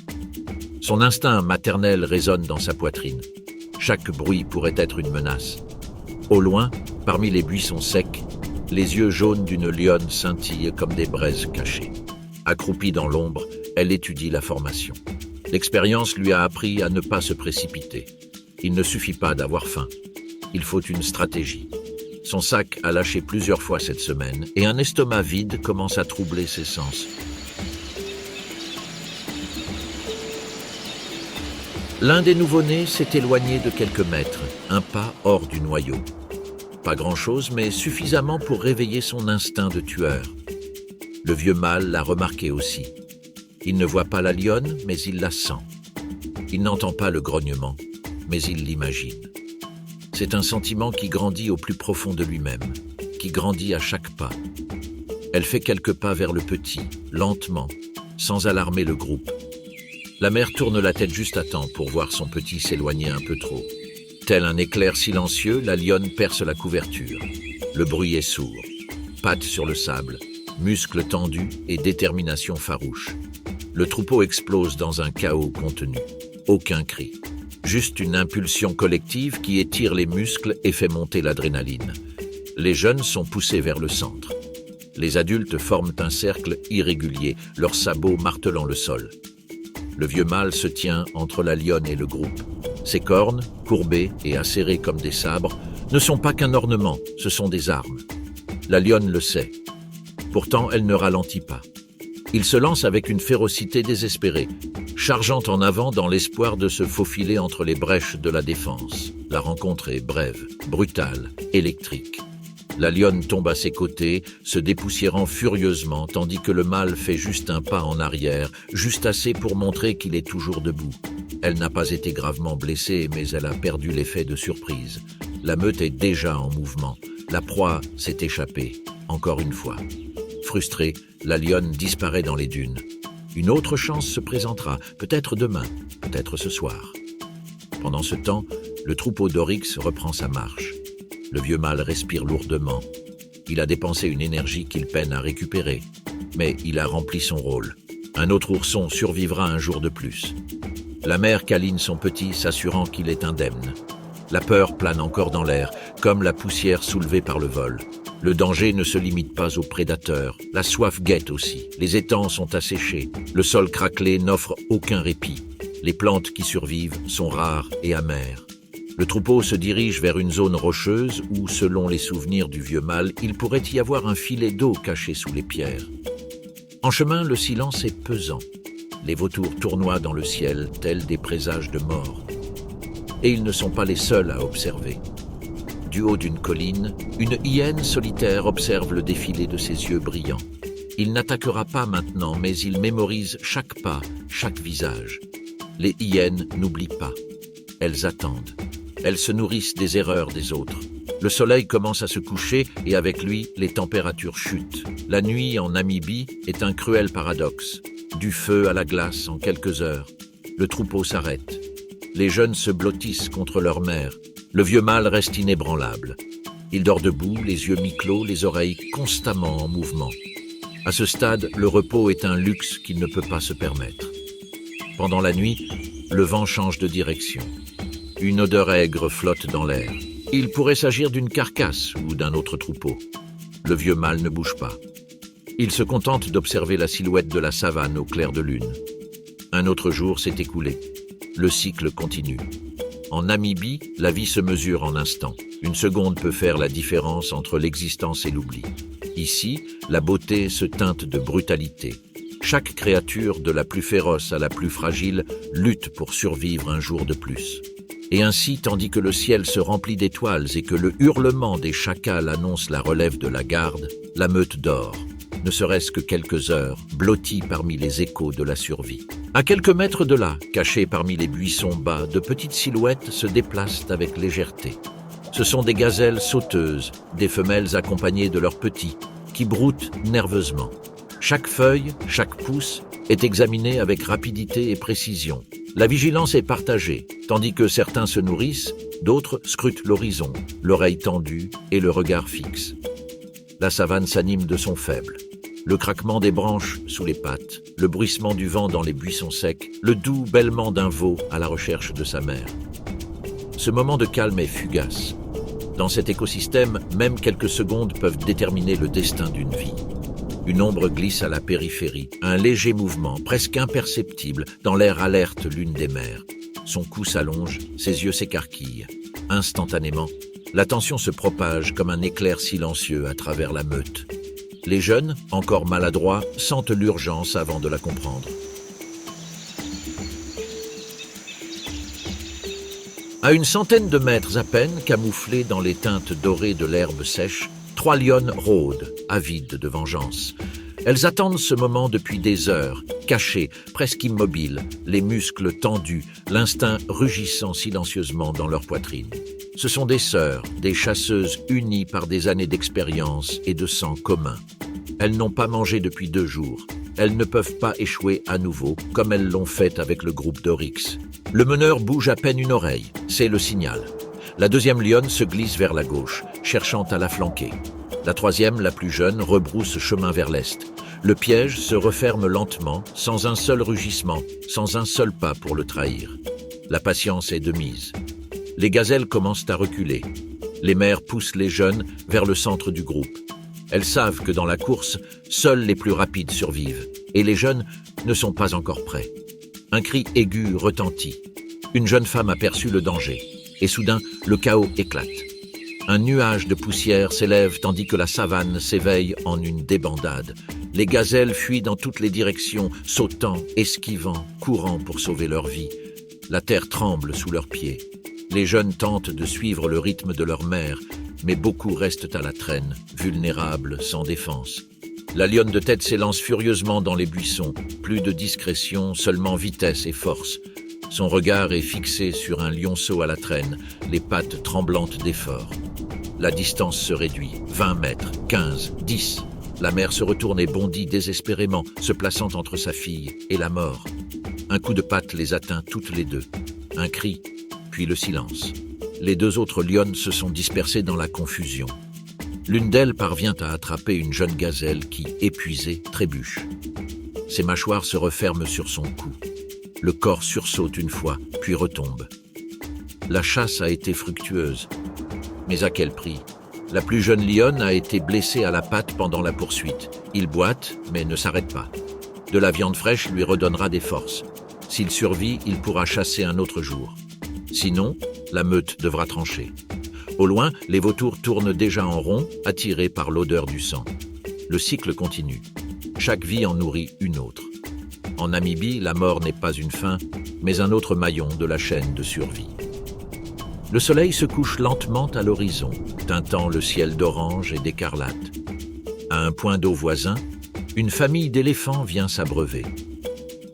Son instinct maternel résonne dans sa poitrine. Chaque bruit pourrait être une menace. Au loin, parmi les buissons secs, les yeux jaunes d'une lionne scintillent comme des braises cachées. Accroupie dans l'ombre, elle étudie la formation. L'expérience lui a appris à ne pas se précipiter. Il ne suffit pas d'avoir faim. Il faut une stratégie. Son sac a lâché plusieurs fois cette semaine et un estomac vide commence à troubler ses sens. L'un des nouveau-nés s'est éloigné de quelques mètres, un pas hors du noyau. Pas grand-chose, mais suffisamment pour réveiller son instinct de tueur. Le vieux mâle l'a remarqué aussi. Il ne voit pas la lionne, mais il la sent. Il n'entend pas le grognement, mais il l'imagine. C'est un sentiment qui grandit au plus profond de lui-même, qui grandit à chaque pas. Elle fait quelques pas vers le petit, lentement, sans alarmer le groupe. La mère tourne la tête juste à temps pour voir son petit s'éloigner un peu trop. Tel un éclair silencieux, la lionne perce la couverture. Le bruit est sourd. Pattes sur le sable, muscles tendus et détermination farouche. Le troupeau explose dans un chaos contenu. Aucun cri. Juste une impulsion collective qui étire les muscles et fait monter l'adrénaline. Les jeunes sont poussés vers le centre. Les adultes forment un cercle irrégulier, leurs sabots martelant le sol. Le vieux mâle se tient entre la lionne et le groupe. Ses cornes, courbées et acérées comme des sabres, ne sont pas qu'un ornement, ce sont des armes. La lionne le sait. Pourtant, elle ne ralentit pas. Il se lance avec une férocité désespérée, chargeant en avant dans l'espoir de se faufiler entre les brèches de la défense. La rencontre est brève, brutale, électrique. La lionne tombe à ses côtés, se dépoussiérant furieusement, tandis que le mâle fait juste un pas en arrière, juste assez pour montrer qu'il est toujours debout. Elle n'a pas été gravement blessée, mais elle a perdu l'effet de surprise. La meute est déjà en mouvement. La proie s'est échappée, encore une fois. Frustrée, la lionne disparaît dans les dunes. Une autre chance se présentera, peut-être demain, peut-être ce soir. Pendant ce temps, le troupeau d'oryx reprend sa marche. Le vieux mâle respire lourdement. Il a dépensé une énergie qu'il peine à récupérer. Mais il a rempli son rôle. Un autre ourson survivra un jour de plus. La mère câline son petit, s'assurant qu'il est indemne. La peur plane encore dans l'air, comme la poussière soulevée par le vol. Le danger ne se limite pas aux prédateurs. La soif guette aussi. Les étangs sont asséchés. Le sol craquelé n'offre aucun répit. Les plantes qui survivent sont rares et amères. Le troupeau se dirige vers une zone rocheuse où, selon les souvenirs du vieux mâle, il pourrait y avoir un filet d'eau caché sous les pierres. En chemin, le silence est pesant. Les vautours tournoient dans le ciel, tels des présages de mort. Et ils ne sont pas les seuls à observer. Du haut d'une colline, une hyène solitaire observe le défilé de ses yeux brillants. Il n'attaquera pas maintenant, mais il mémorise chaque pas, chaque visage. Les hyènes n'oublient pas. Elles attendent. Elles se nourrissent des erreurs des autres. Le soleil commence à se coucher et avec lui, les températures chutent. La nuit en Namibie est un cruel paradoxe. Du feu à la glace en quelques heures. Le troupeau s'arrête. Les jeunes se blottissent contre leur mère. Le vieux mâle reste inébranlable. Il dort debout, les yeux mi-clos, les oreilles constamment en mouvement. À ce stade, le repos est un luxe qu'il ne peut pas se permettre. Pendant la nuit, le vent change de direction. Une odeur aigre flotte dans l'air. Il pourrait s'agir d'une carcasse ou d'un autre troupeau. Le vieux mâle ne bouge pas. Il se contente d'observer la silhouette de la savane au clair de lune. Un autre jour s'est écoulé. Le cycle continue. En Namibie, la vie se mesure en instants. Une seconde peut faire la différence entre l'existence et l'oubli. Ici, la beauté se teinte de brutalité. Chaque créature, de la plus féroce à la plus fragile, lutte pour survivre un jour de plus. Et ainsi, tandis que le ciel se remplit d'étoiles et que le hurlement des chacals annonce la relève de la garde, la meute dort, ne serait-ce que quelques heures, blottie parmi les échos de la survie. À quelques mètres de là, cachées parmi les buissons bas, de petites silhouettes se déplacent avec légèreté. Ce sont des gazelles sauteuses, des femelles accompagnées de leurs petits, qui broutent nerveusement. Chaque feuille, chaque pouce est examiné avec rapidité et précision. La vigilance est partagée, tandis que certains se nourrissent, d'autres scrutent l'horizon, l'oreille tendue et le regard fixe. La savane s'anime de son faible. Le craquement des branches sous les pattes, le bruissement du vent dans les buissons secs, le doux bêlement d'un veau à la recherche de sa mère. Ce moment de calme est fugace. Dans cet écosystème, même quelques secondes peuvent déterminer le destin d'une vie. Une ombre glisse à la périphérie, un léger mouvement, presque imperceptible, dans l'air alerte l'une des mères. Son cou s'allonge, ses yeux s'écarquillent. Instantanément, la tension se propage comme un éclair silencieux à travers la meute. Les jeunes, encore maladroits, sentent l'urgence avant de la comprendre. À une centaine de mètres à peine, camouflés dans les teintes dorées de l'herbe sèche, 3 lionnes rôdent, avides de vengeance. Elles attendent ce moment depuis des heures, cachées, presque immobiles, les muscles tendus, l'instinct rugissant silencieusement dans leur poitrine. Ce sont des sœurs, des chasseuses unies par des années d'expérience et de sang commun. Elles n'ont pas mangé depuis 2 jours. Elles ne peuvent pas échouer à nouveau, comme elles l'ont fait avec le groupe d'Oryx. Le meneur bouge à peine une oreille, c'est le signal. La deuxième lionne se glisse vers la gauche, cherchant à la flanquer. La troisième, la plus jeune, rebrousse chemin vers l'est. Le piège se referme lentement, sans un seul rugissement, sans un seul pas pour le trahir. La patience est de mise. Les gazelles commencent à reculer. Les mères poussent les jeunes vers le centre du groupe. Elles savent que dans la course, seuls les plus rapides survivent, et les jeunes ne sont pas encore prêts. Un cri aigu retentit. Une jeune femme aperçut le danger, et soudain, le chaos éclate. Un nuage de poussière s'élève tandis que la savane s'éveille en une débandade. Les gazelles fuient dans toutes les directions, sautant, esquivant, courant pour sauver leur vie. La terre tremble sous leurs pieds. Les jeunes tentent de suivre le rythme de leur mère, mais beaucoup restent à la traîne, vulnérables, sans défense. La lionne de tête s'élance furieusement dans les buissons, plus de discrétion, seulement vitesse et force. Son regard est fixé sur un lionceau à la traîne, les pattes tremblantes d'effort. La distance se réduit, 20 mètres, 15, 10. La mère se retourne et bondit désespérément, se plaçant entre sa fille et la mort. Un coup de patte les atteint toutes les deux. Un cri, puis le silence. Les 2 autres lionnes se sont dispersées dans la confusion. L'une d'elles parvient à attraper une jeune gazelle qui, épuisée, trébuche. Ses mâchoires se referment sur son cou. Le corps sursaute une fois, puis retombe. La chasse a été fructueuse. Mais à quel prix? La plus jeune lionne a été blessée à la patte pendant la poursuite. Il boite, mais ne s'arrête pas. De la viande fraîche lui redonnera des forces. S'il survit, il pourra chasser un autre jour. Sinon, la meute devra trancher. Au loin, les vautours tournent déjà en rond, attirés par l'odeur du sang. Le cycle continue. Chaque vie en nourrit une autre. En Namibie, la mort n'est pas une fin, mais un autre maillon de la chaîne de survie. Le soleil se couche lentement à l'horizon, teintant le ciel d'orange et d'écarlate. À un point d'eau voisin, une famille d'éléphants vient s'abreuver.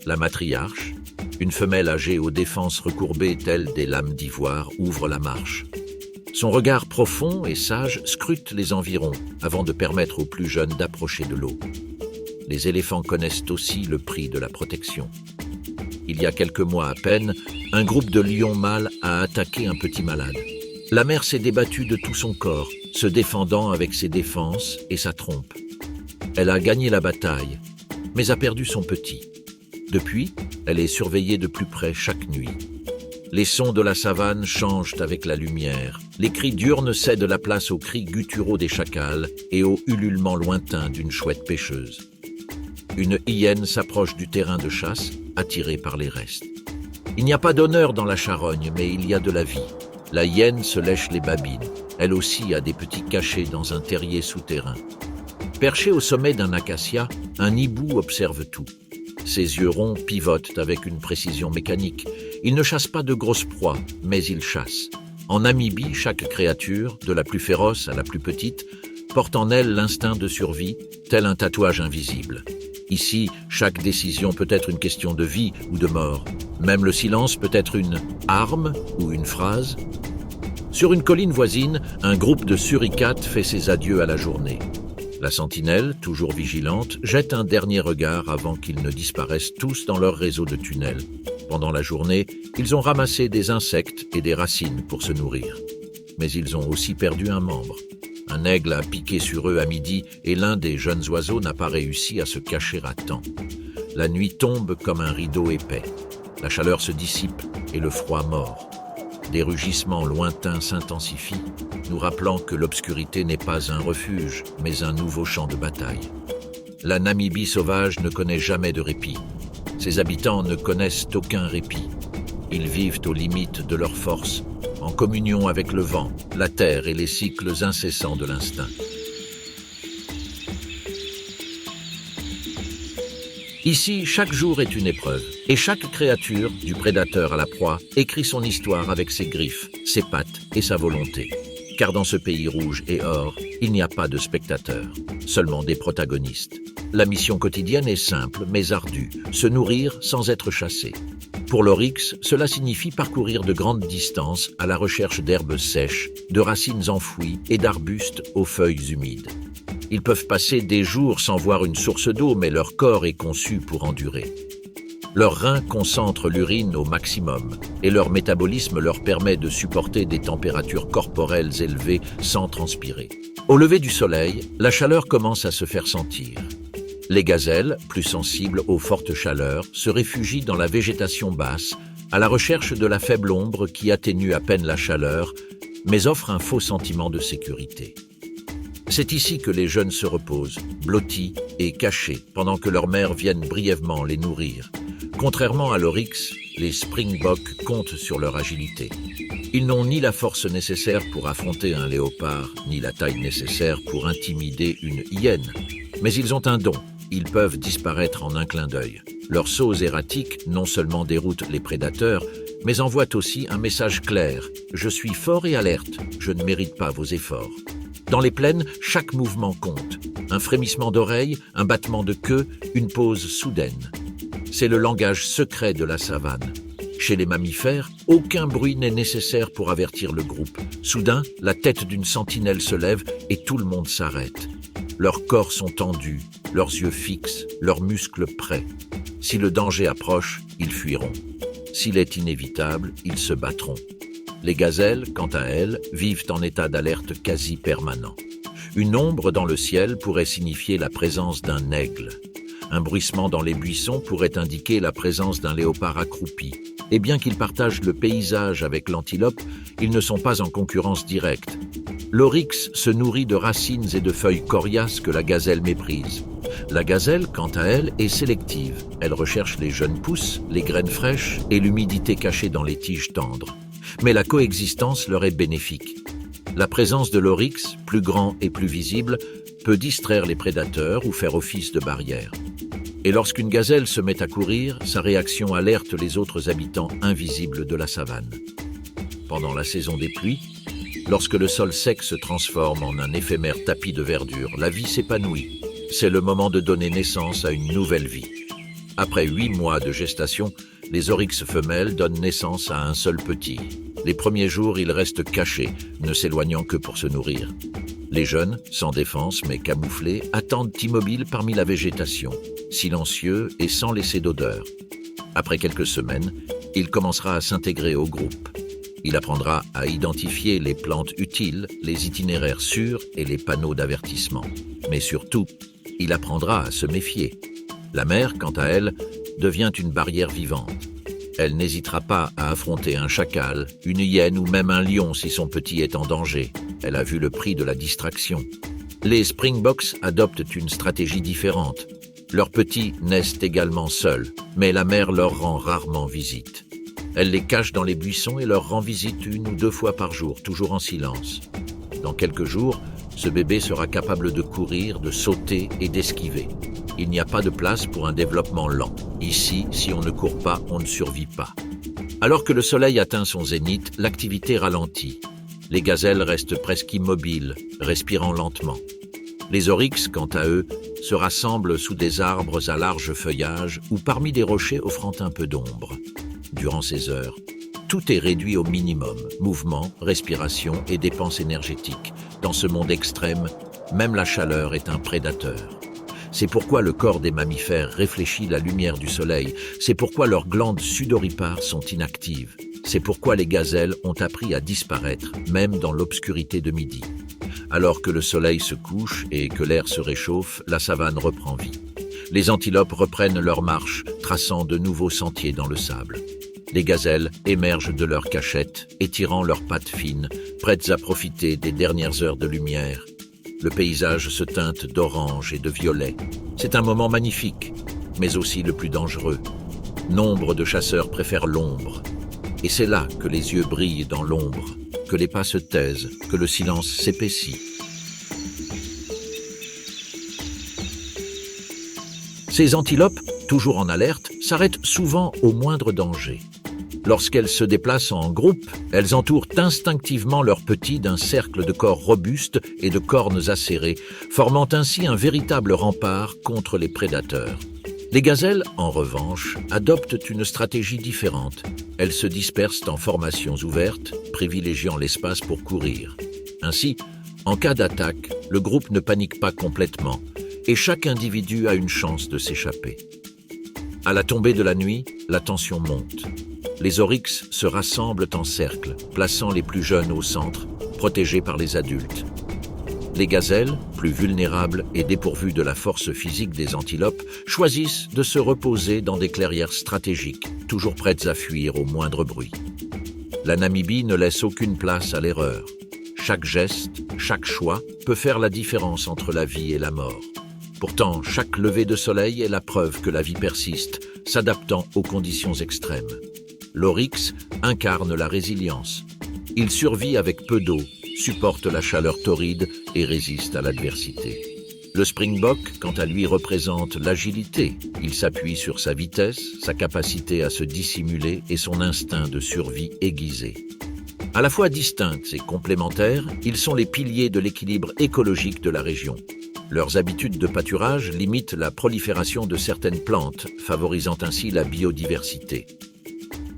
La matriarche, une femelle âgée aux défenses recourbées telles des lames d'ivoire, ouvre la marche. Son regard profond et sage scrute les environs avant de permettre aux plus jeunes d'approcher de l'eau. Les éléphants connaissent aussi le prix de la protection. Il y a quelques mois à peine, un groupe de lions mâles a attaqué un petit malade. La mère s'est débattue de tout son corps, se défendant avec ses défenses et sa trompe. Elle a gagné la bataille, mais a perdu son petit. Depuis, elle est surveillée de plus près chaque nuit. Les sons de la savane changent avec la lumière. Les cris diurnes cèdent la place aux cris gutturaux des chacals et au ululement lointain d'une chouette pêcheuse. Une hyène s'approche du terrain de chasse, attirée par les restes. Il n'y a pas d'honneur dans la charogne, mais il y a de la vie. La hyène se lèche les babines. Elle aussi a des petits cachets dans un terrier souterrain. Perché au sommet d'un acacia, un hibou observe tout. Ses yeux ronds pivotent avec une précision mécanique. Il ne chasse pas de grosses proies, mais il chasse. En Namibie, chaque créature, de la plus féroce à la plus petite, porte en elle l'instinct de survie, tel un tatouage invisible. Ici, chaque décision peut être une question de vie ou de mort. Même le silence peut être une arme ou une phrase. Sur une colline voisine, un groupe de suricates fait ses adieux à la journée. La sentinelle, toujours vigilante, jette un dernier regard avant qu'ils ne disparaissent tous dans leur réseau de tunnels. Pendant la journée, ils ont ramassé des insectes et des racines pour se nourrir. Mais ils ont aussi perdu un membre. Un aigle a piqué sur eux à midi et l'un des jeunes oiseaux n'a pas réussi à se cacher à temps. La nuit tombe comme un rideau épais. La chaleur se dissipe et le froid mord. Des rugissements lointains s'intensifient, nous rappelant que l'obscurité n'est pas un refuge, mais un nouveau champ de bataille. La Namibie sauvage ne connaît jamais de répit. Ses habitants ne connaissent aucun répit. Ils vivent aux limites de leur force, en communion avec le vent, la terre et les cycles incessants de l'instinct. Ici, chaque jour est une épreuve, et chaque créature, du prédateur à la proie, écrit son histoire avec ses griffes, ses pattes et sa volonté. Car dans ce pays rouge et or, il n'y a pas de spectateurs, seulement des protagonistes. La mission quotidienne est simple mais ardue, se nourrir sans être chassé. Pour l'oryx, cela signifie parcourir de grandes distances à la recherche d'herbes sèches, de racines enfouies et d'arbustes aux feuilles humides. Ils peuvent passer des jours sans voir une source d'eau, mais leur corps est conçu pour endurer. Leurs reins concentrent l'urine au maximum et leur métabolisme leur permet de supporter des températures corporelles élevées sans transpirer. Au lever du soleil, la chaleur commence à se faire sentir. Les gazelles, plus sensibles aux fortes chaleurs, se réfugient dans la végétation basse, à la recherche de la faible ombre qui atténue à peine la chaleur, mais offre un faux sentiment de sécurité. C'est ici que les jeunes se reposent, blottis et cachés, pendant que leurs mères viennent brièvement les nourrir. Contrairement à l'oryx, les springboks comptent sur leur agilité. Ils n'ont ni la force nécessaire pour affronter un léopard, ni la taille nécessaire pour intimider une hyène. Mais ils ont un don, ils peuvent disparaître en un clin d'œil. Leurs sauts erratiques non seulement déroutent les prédateurs, mais envoient aussi un message clair. Je suis fort et alerte, je ne mérite pas vos efforts. Dans les plaines, chaque mouvement compte. Un frémissement d'oreille, un battement de queue, une pause soudaine. C'est le langage secret de la savane. Chez les mammifères, aucun bruit n'est nécessaire pour avertir le groupe. Soudain, la tête d'une sentinelle se lève et tout le monde s'arrête. Leurs corps sont tendus, leurs yeux fixes, leurs muscles prêts. Si le danger approche, ils fuiront. S'il est inévitable, ils se battront. Les gazelles, quant à elles, vivent en état d'alerte quasi permanent. Une ombre dans le ciel pourrait signifier la présence d'un aigle. Un bruissement dans les buissons pourrait indiquer la présence d'un léopard accroupi. Et bien qu'ils partagent le paysage avec l'antilope, ils ne sont pas en concurrence directe. L'oryx se nourrit de racines et de feuilles coriaces que la gazelle méprise. La gazelle, quant à elle, est sélective. Elle recherche les jeunes pousses, les graines fraîches et l'humidité cachée dans les tiges tendres. Mais la coexistence leur est bénéfique. La présence de l'oryx, plus grand et plus visible, peut distraire les prédateurs ou faire office de barrière. Et lorsqu'une gazelle se met à courir, sa réaction alerte les autres habitants invisibles de la savane. Pendant la saison des pluies, lorsque le sol sec se transforme en un éphémère tapis de verdure, la vie s'épanouit. C'est le moment de donner naissance à une nouvelle vie. Après 8 mois de gestation, les oryx femelles donnent naissance à un seul petit. Les premiers jours, ils restent cachés, ne s'éloignant que pour se nourrir. Les jeunes, sans défense mais camouflés, attendent immobiles parmi la végétation, silencieux et sans laisser d'odeur. Après quelques semaines, il commencera à s'intégrer au groupe. Il apprendra à identifier les plantes utiles, les itinéraires sûrs et les panneaux d'avertissement. Mais surtout, il apprendra à se méfier. La mère, quant à elle, devient une barrière vivante. Elle n'hésitera pas à affronter un chacal, une hyène ou même un lion si son petit est en danger. Elle a vu le prix de la distraction. Les Springboks adoptent une stratégie différente. Leurs petits naissent également seuls, mais la mère leur rend rarement visite. Elle les cache dans les buissons et leur rend visite 1 ou 2 fois par jour, toujours en silence. Dans quelques jours, Ce bébé sera capable de courir, de sauter et d'esquiver. Il n'y a pas de place pour un développement lent. Ici, si on ne court pas, on ne survit pas. Alors que le soleil atteint son zénith, l'activité ralentit. Les gazelles restent presque immobiles, respirant lentement. Les oryx, quant à eux, se rassemblent sous des arbres à large feuillage ou parmi des rochers offrant un peu d'ombre. Durant ces heures, tout est réduit au minimum, mouvement, respiration et dépenses énergétiques. Dans ce monde extrême, même la chaleur est un prédateur. C'est pourquoi le corps des mammifères réfléchit la lumière du soleil. C'est pourquoi leurs glandes sudoripares sont inactives. C'est pourquoi les gazelles ont appris à disparaître, même dans l'obscurité de midi. Alors que le soleil se couche et que l'air se réchauffe, la savane reprend vie. Les antilopes reprennent leur marche, traçant de nouveaux sentiers dans le sable. Les gazelles émergent de leur cachette, étirant leurs pattes fines, prêtes à profiter des dernières heures de lumière. Le paysage se teinte d'orange et de violet. C'est un moment magnifique, mais aussi le plus dangereux. Nombre de chasseurs préfèrent l'ombre. Et c'est là que les yeux brillent dans l'ombre, que les pas se taisent, que le silence s'épaissit. Ces antilopes, toujours en alerte, s'arrêtent souvent au moindre danger. Lorsqu'elles se déplacent en groupe, elles entourent instinctivement leurs petits d'un cercle de corps robustes et de cornes acérées, formant ainsi un véritable rempart contre les prédateurs. Les gazelles, en revanche, adoptent une stratégie différente. Elles se dispersent en formations ouvertes, privilégiant l'espace pour courir. Ainsi, en cas d'attaque, le groupe ne panique pas complètement, et chaque individu a une chance de s'échapper. À la tombée de la nuit, la tension monte. Les oryx se rassemblent en cercle, plaçant les plus jeunes au centre, protégés par les adultes. Les gazelles, plus vulnérables et dépourvues de la force physique des antilopes, choisissent de se reposer dans des clairières stratégiques, toujours prêtes à fuir au moindre bruit. La Namibie ne laisse aucune place à l'erreur. Chaque geste, chaque choix peut faire la différence entre la vie et la mort. Pourtant, chaque lever de soleil est la preuve que la vie persiste, s'adaptant aux conditions extrêmes. L'oryx incarne la résilience. Il survit avec peu d'eau, supporte la chaleur torride et résiste à l'adversité. Le springbok, quant à lui, représente l'agilité. Il s'appuie sur sa vitesse, sa capacité à se dissimuler et son instinct de survie aiguisé. À la fois distincts et complémentaires, ils sont les piliers de l'équilibre écologique de la région. Leurs habitudes de pâturage limitent la prolifération de certaines plantes, favorisant ainsi la biodiversité.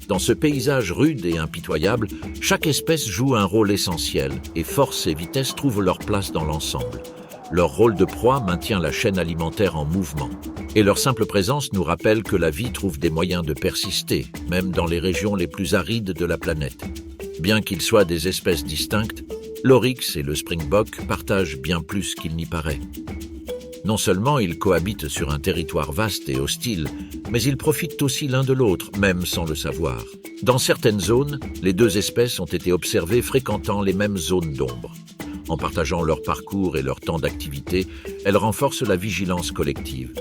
Dans ce paysage rude et impitoyable, chaque espèce joue un rôle essentiel et force et vitesse trouvent leur place dans l'ensemble. Leur rôle de proie maintient la chaîne alimentaire en mouvement. Et leur simple présence nous rappelle que la vie trouve des moyens de persister, même dans les régions les plus arides de la planète. Bien qu'ils soient des espèces distinctes, l'oryx et le springbok partagent bien plus qu'il n'y paraît. Non seulement ils cohabitent sur un territoire vaste et hostile, mais ils profitent aussi l'un de l'autre, même sans le savoir. Dans certaines zones, les deux espèces ont été observées fréquentant les mêmes zones d'ombre. En partageant leur parcours et leur temps d'activité, elles renforcent la vigilance collective.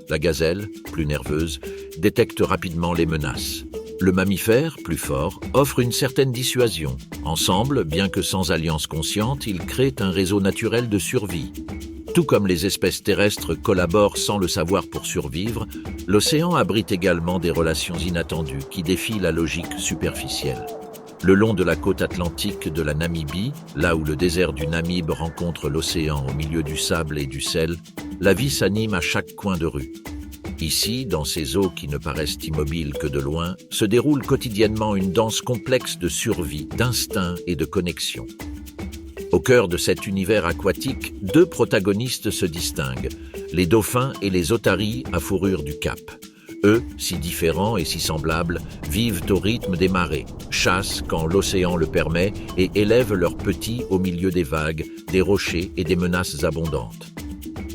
La gazelle, plus nerveuse, détecte rapidement les menaces. Le mammifère, plus fort, offre une certaine dissuasion. Ensemble, bien que sans alliance consciente, ils créent un réseau naturel de survie. Tout comme les espèces terrestres collaborent sans le savoir pour survivre, l'océan abrite également des relations inattendues qui défient la logique superficielle. Le long de la côte atlantique de la Namibie, là où le désert du Namib rencontre l'océan au milieu du sable et du sel, la vie s'anime à chaque coin de rue. Ici, dans ces eaux qui ne paraissent immobiles que de loin, se déroule quotidiennement une danse complexe de survie, d'instinct et de connexion. Au cœur de cet univers aquatique, deux protagonistes se distinguent, les dauphins et les otaries à fourrure du Cap. Eux, si différents et si semblables, vivent au rythme des marées, chassent quand l'océan le permet et élèvent leurs petits au milieu des vagues, des rochers et des menaces abondantes.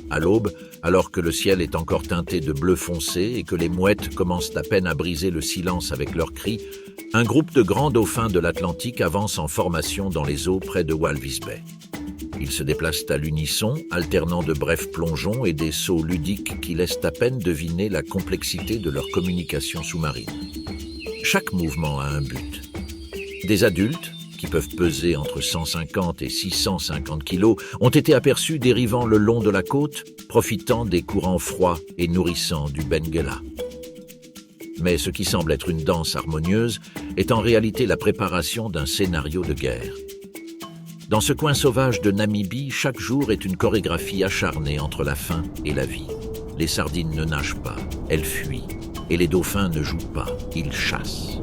À l'aube, alors que le ciel est encore teinté de bleu foncé et que les mouettes commencent à peine à briser le silence avec leurs cris, un groupe de grands dauphins de l'Atlantique avance en formation dans les eaux près de Walvis Bay. Ils se déplacent à l'unisson, alternant de brefs plongeons et des sauts ludiques qui laissent à peine deviner la complexité de leur communication sous-marine. Chaque mouvement a un but. Des adultes, qui peuvent peser entre 150 et 650 kilos, ont été aperçus dérivant le long de la côte, profitant des courants froids et nourrissants du Benguela. Mais ce qui semble être une danse harmonieuse est en réalité la préparation d'un scénario de guerre. Dans ce coin sauvage de Namibie, chaque jour est une chorégraphie acharnée entre la faim et la vie. Les sardines ne nagent pas, elles fuient, et les dauphins ne jouent pas, ils chassent.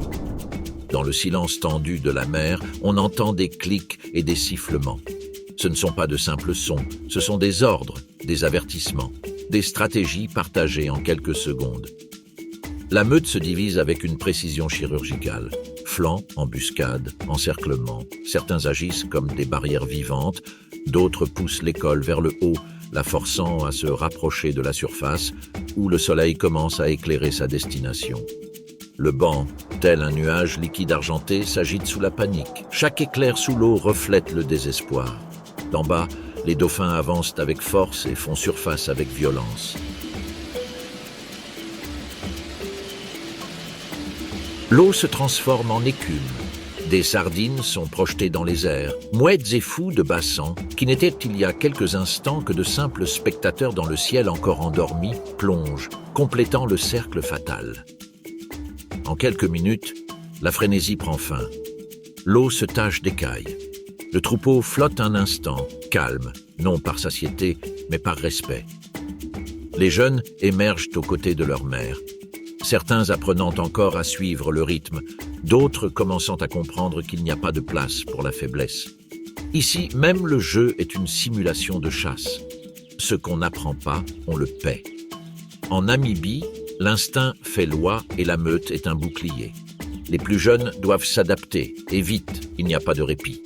Dans le silence tendu de la mer, on entend des clics et des sifflements. Ce ne sont pas de simples sons, ce sont des ordres, des avertissements, des stratégies partagées en quelques secondes. La meute se divise avec une précision chirurgicale. Flancs, embuscades, encerclements. Certains agissent comme des barrières vivantes, d'autres poussent l'école vers le haut, la forçant à se rapprocher de la surface, où le soleil commence à éclairer sa destination. Le banc, tel un nuage liquide argenté, s'agite sous la panique. Chaque éclair sous l'eau reflète le désespoir. D'en bas, les dauphins avancent avec force et font surface avec violence. L'eau se transforme en écume. Des sardines sont projetées dans les airs, mouettes et fous de bas sang, qui n'étaient il y a quelques instants que de simples spectateurs dans le ciel encore endormi, plongent, complétant le cercle fatal. En quelques minutes, la frénésie prend fin. L'eau se tache d'écailles. Le troupeau flotte un instant, calme, non par satiété, mais par respect. Les jeunes émergent aux côtés de leur mère. Certains apprenant encore à suivre le rythme, d'autres commençant à comprendre qu'il n'y a pas de place pour la faiblesse. Ici, même le jeu est une simulation de chasse. Ce qu'on n'apprend pas, on le paie. En Namibie, l'instinct fait loi et la meute est un bouclier. Les plus jeunes doivent s'adapter, et vite, il n'y a pas de répit.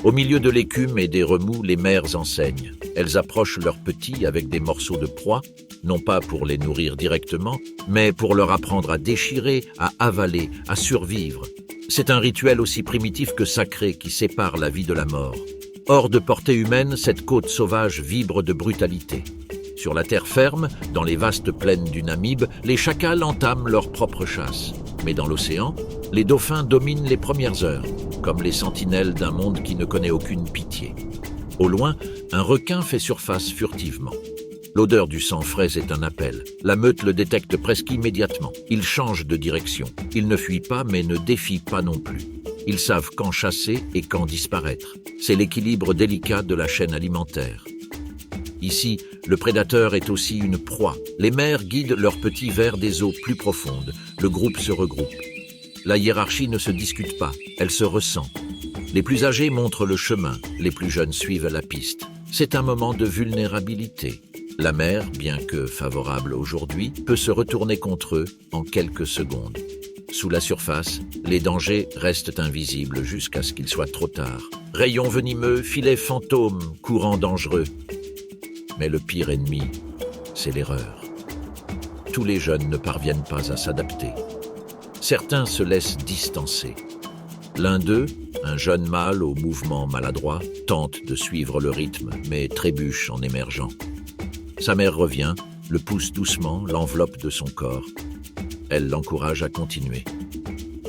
Au milieu de l'écume et des remous, les mères enseignent. Elles approchent leurs petits avec des morceaux de proie, non pas pour les nourrir directement, mais pour leur apprendre à déchirer, à avaler, à survivre. C'est un rituel aussi primitif que sacré qui sépare la vie de la mort. Hors de portée humaine, cette côte sauvage vibre de brutalité. Sur la terre ferme, dans les vastes plaines du Namibe, les chacals entament leur propre chasse. Mais dans l'océan, les dauphins dominent les premières heures, comme les sentinelles d'un monde qui ne connaît aucune pitié. Au loin, un requin fait surface furtivement. L'odeur du sang frais est un appel. La meute le détecte presque immédiatement. Il change de direction. Il ne fuit pas, mais ne défie pas non plus. Ils savent quand chasser et quand disparaître. C'est l'équilibre délicat de la chaîne alimentaire. Ici, le prédateur est aussi une proie. Les mères guident leurs petits vers des eaux plus profondes. Le groupe se regroupe. La hiérarchie ne se discute pas, elle se ressent. Les plus âgés montrent le chemin, les plus jeunes suivent la piste. C'est un moment de vulnérabilité. La mer, bien que favorable aujourd'hui, peut se retourner contre eux en quelques secondes. Sous la surface, les dangers restent invisibles jusqu'à ce qu'il soit trop tard. Rayons venimeux, filets fantômes, courants dangereux. Mais le pire ennemi, c'est l'erreur. Tous les jeunes ne parviennent pas à s'adapter. Certains se laissent distancer. L'un d'eux, un jeune mâle au mouvement maladroit, tente de suivre le rythme, mais trébuche en émergeant. Sa mère revient, le pousse doucement, l'enveloppe de son corps. Elle l'encourage à continuer.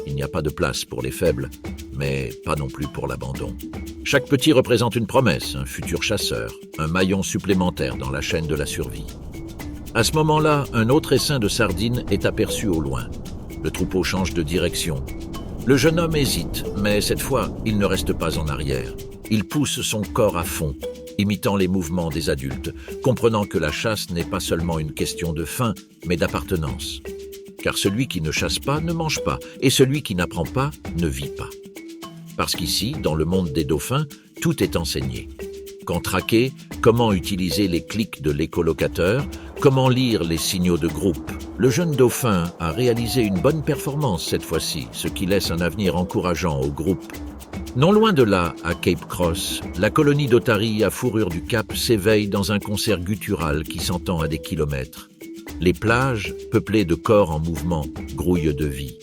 Il n'y a pas de place pour les faibles, mais pas non plus pour l'abandon. Chaque petit représente une promesse, un futur chasseur, un maillon supplémentaire dans la chaîne de la survie. À ce moment-là, un autre essaim de sardines est aperçu au loin. Le troupeau change de direction. Le jeune homme hésite, mais cette fois, il ne reste pas en arrière. Il pousse son corps à fond, imitant les mouvements des adultes, comprenant que la chasse n'est pas seulement une question de faim, mais d'appartenance. Car celui qui ne chasse pas ne mange pas, et celui qui n'apprend pas ne vit pas. Parce qu'ici, dans le monde des dauphins, tout est enseigné. Quand traquer, comment utiliser les clics de l'écholocateur, comment lire les signaux de groupe. Le jeune dauphin a réalisé une bonne performance cette fois-ci, ce qui laisse un avenir encourageant au groupe. Non loin de là, à Cape Cross, la colonie d'otaries à fourrure du Cap s'éveille dans un concert guttural qui s'entend à des kilomètres. Les plages, peuplées de corps en mouvement, grouillent de vie.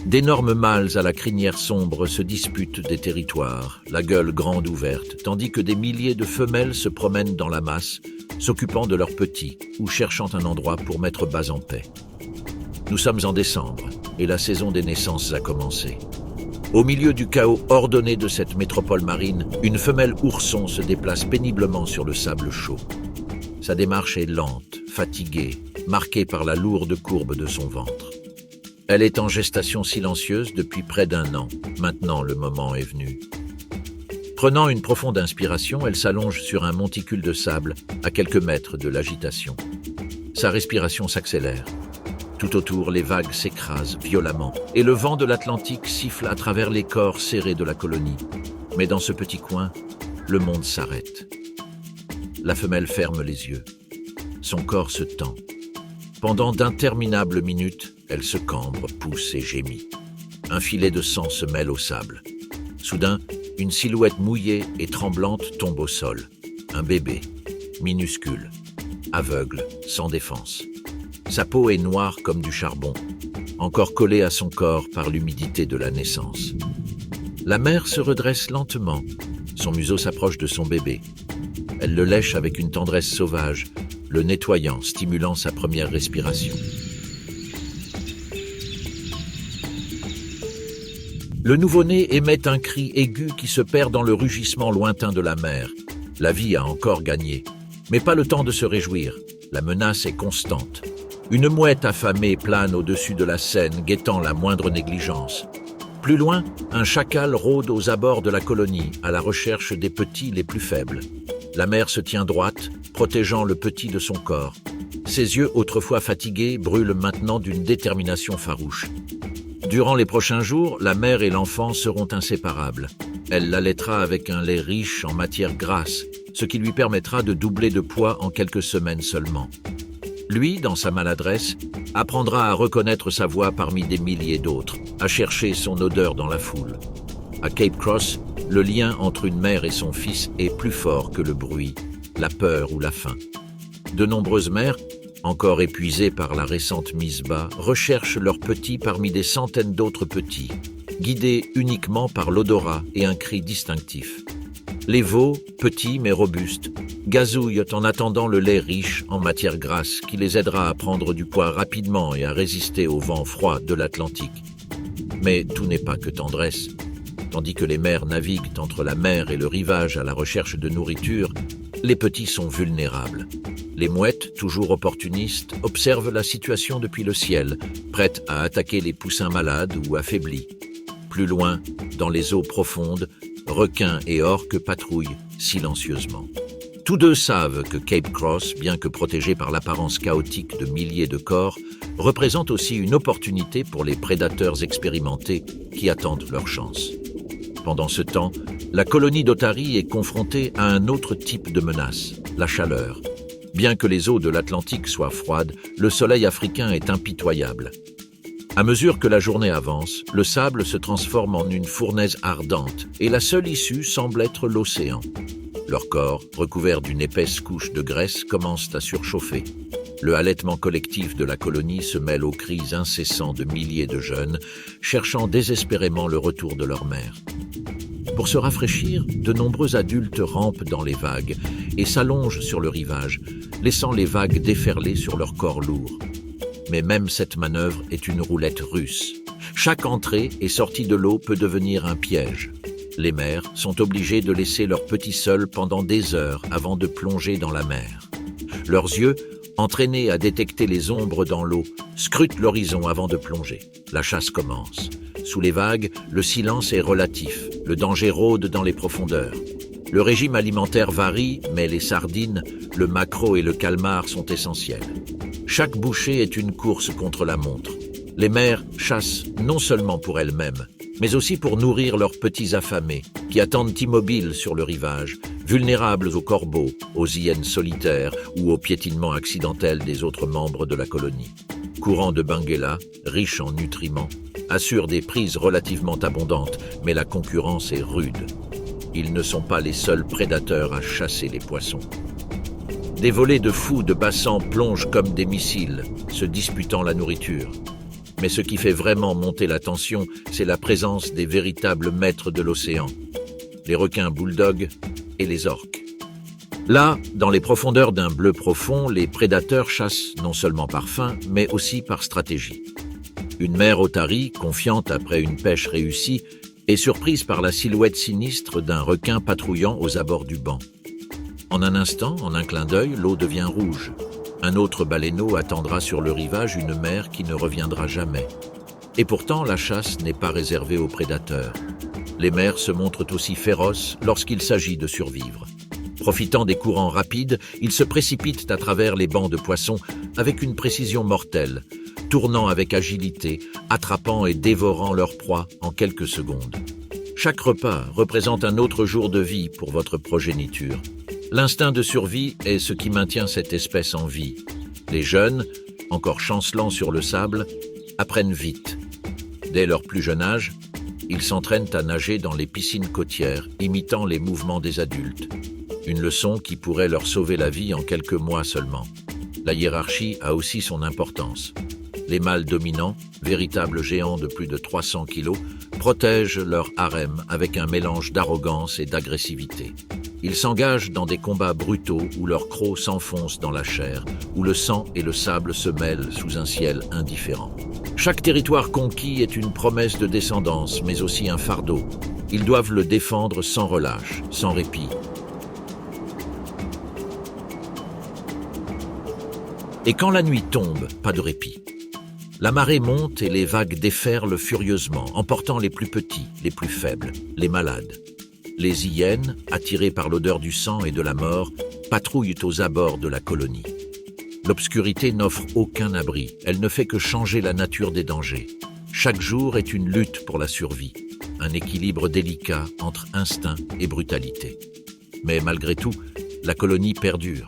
D'énormes mâles à la crinière sombre se disputent des territoires, la gueule grande ouverte, tandis que des milliers de femelles se promènent dans la masse, s'occupant de leurs petits ou cherchant un endroit pour mettre bas en paix. Nous sommes en décembre et la saison des naissances a commencé. Au milieu du chaos ordonné de cette métropole marine, une femelle ourson se déplace péniblement sur le sable chaud. Sa démarche est lente, fatiguée, marquée par la lourde courbe de son ventre. Elle est en gestation silencieuse depuis près d'1 an. Maintenant, le moment est venu. Prenant une profonde inspiration, elle s'allonge sur un monticule de sable à quelques mètres de l'agitation. Sa respiration s'accélère. Tout autour, les vagues s'écrasent violemment et le vent de l'Atlantique siffle à travers les corps serrés de la colonie. Mais dans ce petit coin, le monde s'arrête. La femelle ferme les yeux. Son corps se tend. Pendant d'interminables minutes, elle se cambre, pousse et gémit. Un filet de sang se mêle au sable. Soudain, une silhouette mouillée et tremblante tombe au sol. Un bébé, minuscule, aveugle, sans défense. Sa peau est noire comme du charbon, encore collée à son corps par l'humidité de la naissance. La mère se redresse lentement. Son museau s'approche de son bébé. Elle le lèche avec une tendresse sauvage, le nettoyant, stimulant sa première respiration. Le nouveau-né émet un cri aigu qui se perd dans le rugissement lointain de la mer. La vie a encore gagné, mais pas le temps de se réjouir. La menace est constante. Une mouette affamée plane au-dessus de la Seine, guettant la moindre négligence. Plus loin, un chacal rôde aux abords de la colonie, à la recherche des petits les plus faibles. La mère se tient droite, protégeant le petit de son corps. Ses yeux, autrefois fatigués, brûlent maintenant d'une détermination farouche. Durant les prochains jours, la mère et l'enfant seront inséparables. Elle l'allaitera avec un lait riche en matière grasse, ce qui lui permettra de doubler de poids en quelques semaines seulement. Lui, dans sa maladresse, apprendra à reconnaître sa voix parmi des milliers d'autres, à chercher son odeur dans la foule. À Cape Cross, le lien entre une mère et son fils est plus fort que le bruit, la peur ou la faim. De nombreuses mères, encore épuisées par la récente mise bas, recherchent leurs petits parmi des centaines d'autres petits, guidés uniquement par l'odorat et un cri distinctif. Les veaux, petits mais robustes, gazouillent en attendant le lait riche en matière grasse qui les aidera à prendre du poids rapidement et à résister au vent froid de l'Atlantique. Mais tout n'est pas que tendresse. Tandis que les mères naviguent entre la mer et le rivage à la recherche de nourriture, les petits sont vulnérables. Les mouettes, toujours opportunistes, observent la situation depuis le ciel, prêtes à attaquer les poussins malades ou affaiblis. Plus loin, dans les eaux profondes, requins et orques patrouillent silencieusement. Tous deux savent que Cape Cross, bien que protégé par l'apparence chaotique de milliers de corps, représente aussi une opportunité pour les prédateurs expérimentés qui attendent leur chance. Pendant ce temps, la colonie d'Otari est confrontée à un autre type de menace, la chaleur. Bien que les eaux de l'Atlantique soient froides, le soleil africain est impitoyable. À mesure que la journée avance, le sable se transforme en une fournaise ardente et la seule issue semble être l'océan. Leurs corps, recouverts d'une épaisse couche de graisse, commencent à surchauffer. Le halètement collectif de la colonie se mêle aux cris incessants de milliers de jeunes, cherchant désespérément le retour de leur mère. Pour se rafraîchir, de nombreux adultes rampent dans les vagues et s'allongent sur le rivage, laissant les vagues déferler sur leurs corps lourds. Mais même cette manœuvre est une roulette russe. Chaque entrée et sortie de l'eau peut devenir un piège. Les mères sont obligées de laisser leurs petits seuls pendant des heures avant de plonger dans la mer. Leurs yeux, entraînés à détecter les ombres dans l'eau, scrutent l'horizon avant de plonger. La chasse commence. Sous les vagues, le silence est relatif. Le danger rôde dans les profondeurs. Le régime alimentaire varie, mais les sardines, le maquereau et le calmar sont essentiels. Chaque bouchée est une course contre la montre. Les mères chassent non seulement pour elles-mêmes, mais aussi pour nourrir leurs petits affamés, qui attendent immobiles sur le rivage, vulnérables aux corbeaux, aux hyènes solitaires ou au piétinement accidentel des autres membres de la colonie. Courant de Benguela, riche en nutriments, assure des prises relativement abondantes, mais la concurrence est rude. Ils ne sont pas les seuls prédateurs à chasser les poissons. Des volées de fous de bassans plongent comme des missiles, se disputant la nourriture. Mais ce qui fait vraiment monter la tension, c'est la présence des véritables maîtres de l'océan, les requins bulldogs et les orques. Là, dans les profondeurs d'un bleu profond, les prédateurs chassent non seulement par faim, mais aussi par stratégie. Une mère otarie, confiante après une pêche réussie, est surprise par la silhouette sinistre d'un requin patrouillant aux abords du banc. En un instant, en un clin d'œil, l'eau devient rouge. Un autre baleineau attendra sur le rivage une mer qui ne reviendra jamais. Et pourtant, la chasse n'est pas réservée aux prédateurs. Les mers se montrent aussi féroces lorsqu'il s'agit de survivre. Profitant des courants rapides, ils se précipitent à travers les bancs de poissons avec une précision mortelle, tournant avec agilité, attrapant et dévorant leur proie en quelques secondes. Chaque repas représente un autre jour de vie pour votre progéniture. L'instinct de survie est ce qui maintient cette espèce en vie. Les jeunes, encore chancelants sur le sable, apprennent vite. Dès leur plus jeune âge, ils s'entraînent à nager dans les piscines côtières, imitant les mouvements des adultes. Une leçon qui pourrait leur sauver la vie en quelques mois seulement. La hiérarchie a aussi son importance. Les mâles dominants, véritables géants de plus de 300 kilos, protègent leur harem avec un mélange d'arrogance et d'agressivité. Ils s'engagent dans des combats brutaux où leur croc s'enfonce dans la chair, où le sang et le sable se mêlent sous un ciel indifférent. Chaque territoire conquis est une promesse de descendance, mais aussi un fardeau. Ils doivent le défendre sans relâche, sans répit. Et quand la nuit tombe, pas de répit. La marée monte et les vagues déferlent furieusement, emportant les plus petits, les plus faibles, les malades. Les hyènes, attirées par l'odeur du sang et de la mort, patrouillent aux abords de la colonie. L'obscurité n'offre aucun abri, elle ne fait que changer la nature des dangers. Chaque jour est une lutte pour la survie, un équilibre délicat entre instinct et brutalité. Mais malgré tout, la colonie perdure.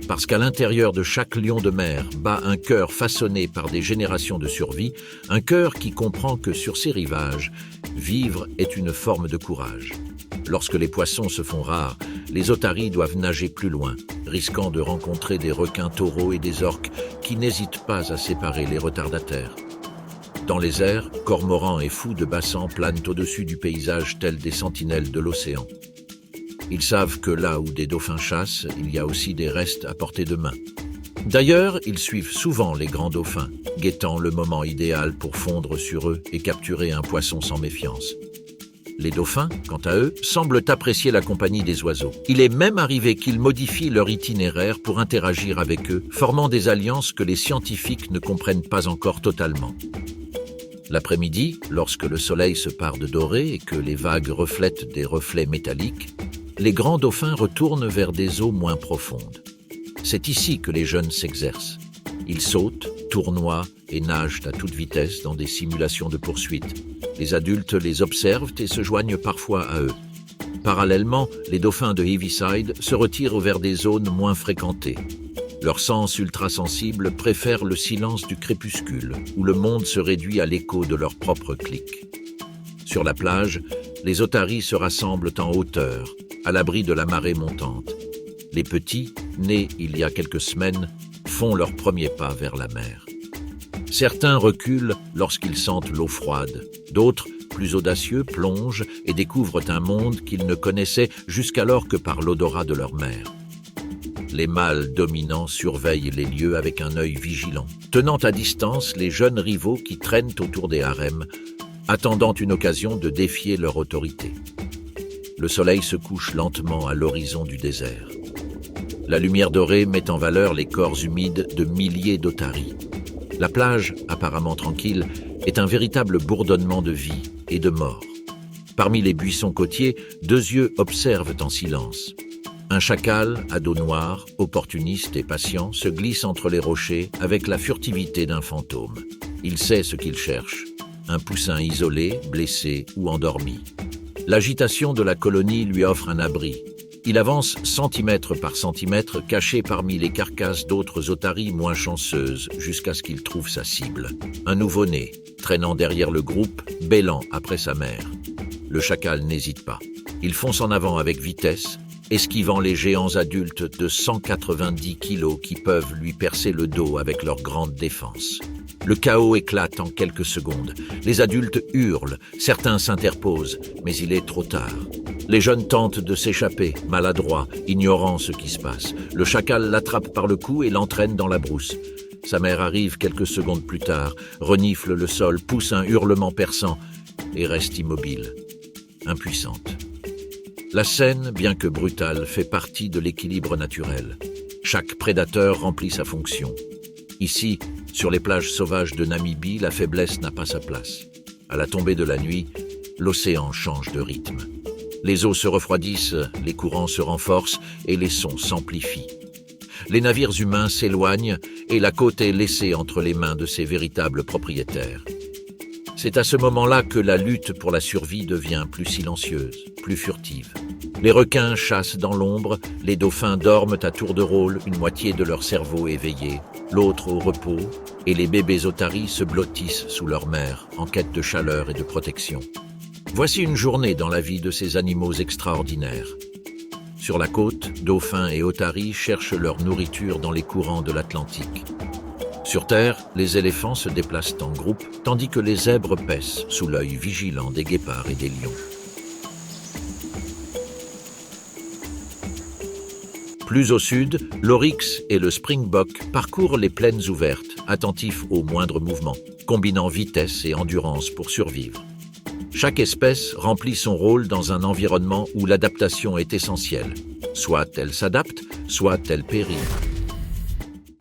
Parce qu'à l'intérieur de chaque lion de mer bat un cœur façonné par des générations de survie, un cœur qui comprend que sur ces rivages, vivre est une forme de courage. Lorsque les poissons se font rares, les otaries doivent nager plus loin, risquant de rencontrer des requins taureaux et des orques qui n'hésitent pas à séparer les retardataires. Dans les airs, cormorans et fous de bassan planent au-dessus du paysage tels des sentinelles de l'océan. Ils savent que là où des dauphins chassent, il y a aussi des restes à portée de main. D'ailleurs, ils suivent souvent les grands dauphins, guettant le moment idéal pour fondre sur eux et capturer un poisson sans méfiance. Les dauphins, quant à eux, semblent apprécier la compagnie des oiseaux. Il est même arrivé qu'ils modifient leur itinéraire pour interagir avec eux, formant des alliances que les scientifiques ne comprennent pas encore totalement. L'après-midi, lorsque le soleil se pare de doré et que les vagues reflètent des reflets métalliques, les grands dauphins retournent vers des eaux moins profondes. C'est ici que les jeunes s'exercent. Ils sautent, tournoient et nagent à toute vitesse dans des simulations de poursuite. Les adultes les observent et se joignent parfois à eux. Parallèlement, les dauphins de Heaviside se retirent vers des zones moins fréquentées. Leur sens ultrasensible préfère le silence du crépuscule, où le monde se réduit à l'écho de leur propre clic. Sur la plage, les otaries se rassemblent en hauteur, à l'abri de la marée montante. Les petits, nés il y a quelques semaines, font leurs premiers pas vers la mer. Certains reculent lorsqu'ils sentent l'eau froide. D'autres, plus audacieux, plongent et découvrent un monde qu'ils ne connaissaient jusqu'alors que par l'odorat de leur mère. Les mâles dominants surveillent les lieux avec un œil vigilant, tenant à distance les jeunes rivaux qui traînent autour des harems, attendant une occasion de défier leur autorité. Le soleil se couche lentement à l'horizon du désert. La lumière dorée met en valeur les corps humides de milliers d'otaries. La plage, apparemment tranquille, est un véritable bourdonnement de vie et de mort. Parmi les buissons côtiers, deux yeux observent en silence. Un chacal, à dos noir, opportuniste et patient, se glisse entre les rochers avec la furtivité d'un fantôme. Il sait ce qu'il cherche. Un poussin isolé, blessé ou endormi. L'agitation de la colonie lui offre un abri. Il avance centimètre par centimètre, caché parmi les carcasses d'autres otaries moins chanceuses, jusqu'à ce qu'il trouve sa cible. Un nouveau-né, traînant derrière le groupe, bêlant après sa mère. Le chacal n'hésite pas. Il fonce en avant avec vitesse, esquivant les géants adultes de 190 kilos qui peuvent lui percer le dos avec leur grande défense. Le chaos éclate en quelques secondes. Les adultes hurlent, certains s'interposent, mais il est trop tard. Les jeunes tentent de s'échapper, maladroits, ignorant ce qui se passe. Le chacal l'attrape par le cou et l'entraîne dans la brousse. Sa mère arrive quelques secondes plus tard, renifle le sol, pousse un hurlement perçant et reste immobile. impuissante. La scène, bien que brutale, fait partie de l'équilibre naturel. Chaque prédateur remplit sa fonction. Ici, sur les plages sauvages de Namibie, la faiblesse n'a pas sa place. À la tombée de la nuit, l'océan change de rythme. Les eaux se refroidissent, les courants se renforcent et les sons s'amplifient. Les navires humains s'éloignent et la côte est laissée entre les mains de ses véritables propriétaires. C'est à ce moment-là que la lutte pour la survie devient plus silencieuse, plus furtive. Les requins chassent dans l'ombre, les dauphins dorment à tour de rôle, une moitié de leur cerveau éveillé, l'autre au repos, et les bébés otaries se blottissent sous leur mère, en quête de chaleur et de protection. Voici une journée dans la vie de ces animaux extraordinaires. Sur la côte, dauphins et otaries cherchent leur nourriture dans les courants de l'Atlantique. Sur Terre, les éléphants se déplacent en groupe, tandis que les zèbres paissent sous l'œil vigilant des guépards et des lions. Plus au sud, l'oryx et le springbok parcourent les plaines ouvertes, attentifs aux moindres mouvements, combinant vitesse et endurance pour survivre. Chaque espèce remplit son rôle dans un environnement où l'adaptation est essentielle. Soit elle s'adapte, soit elle périt.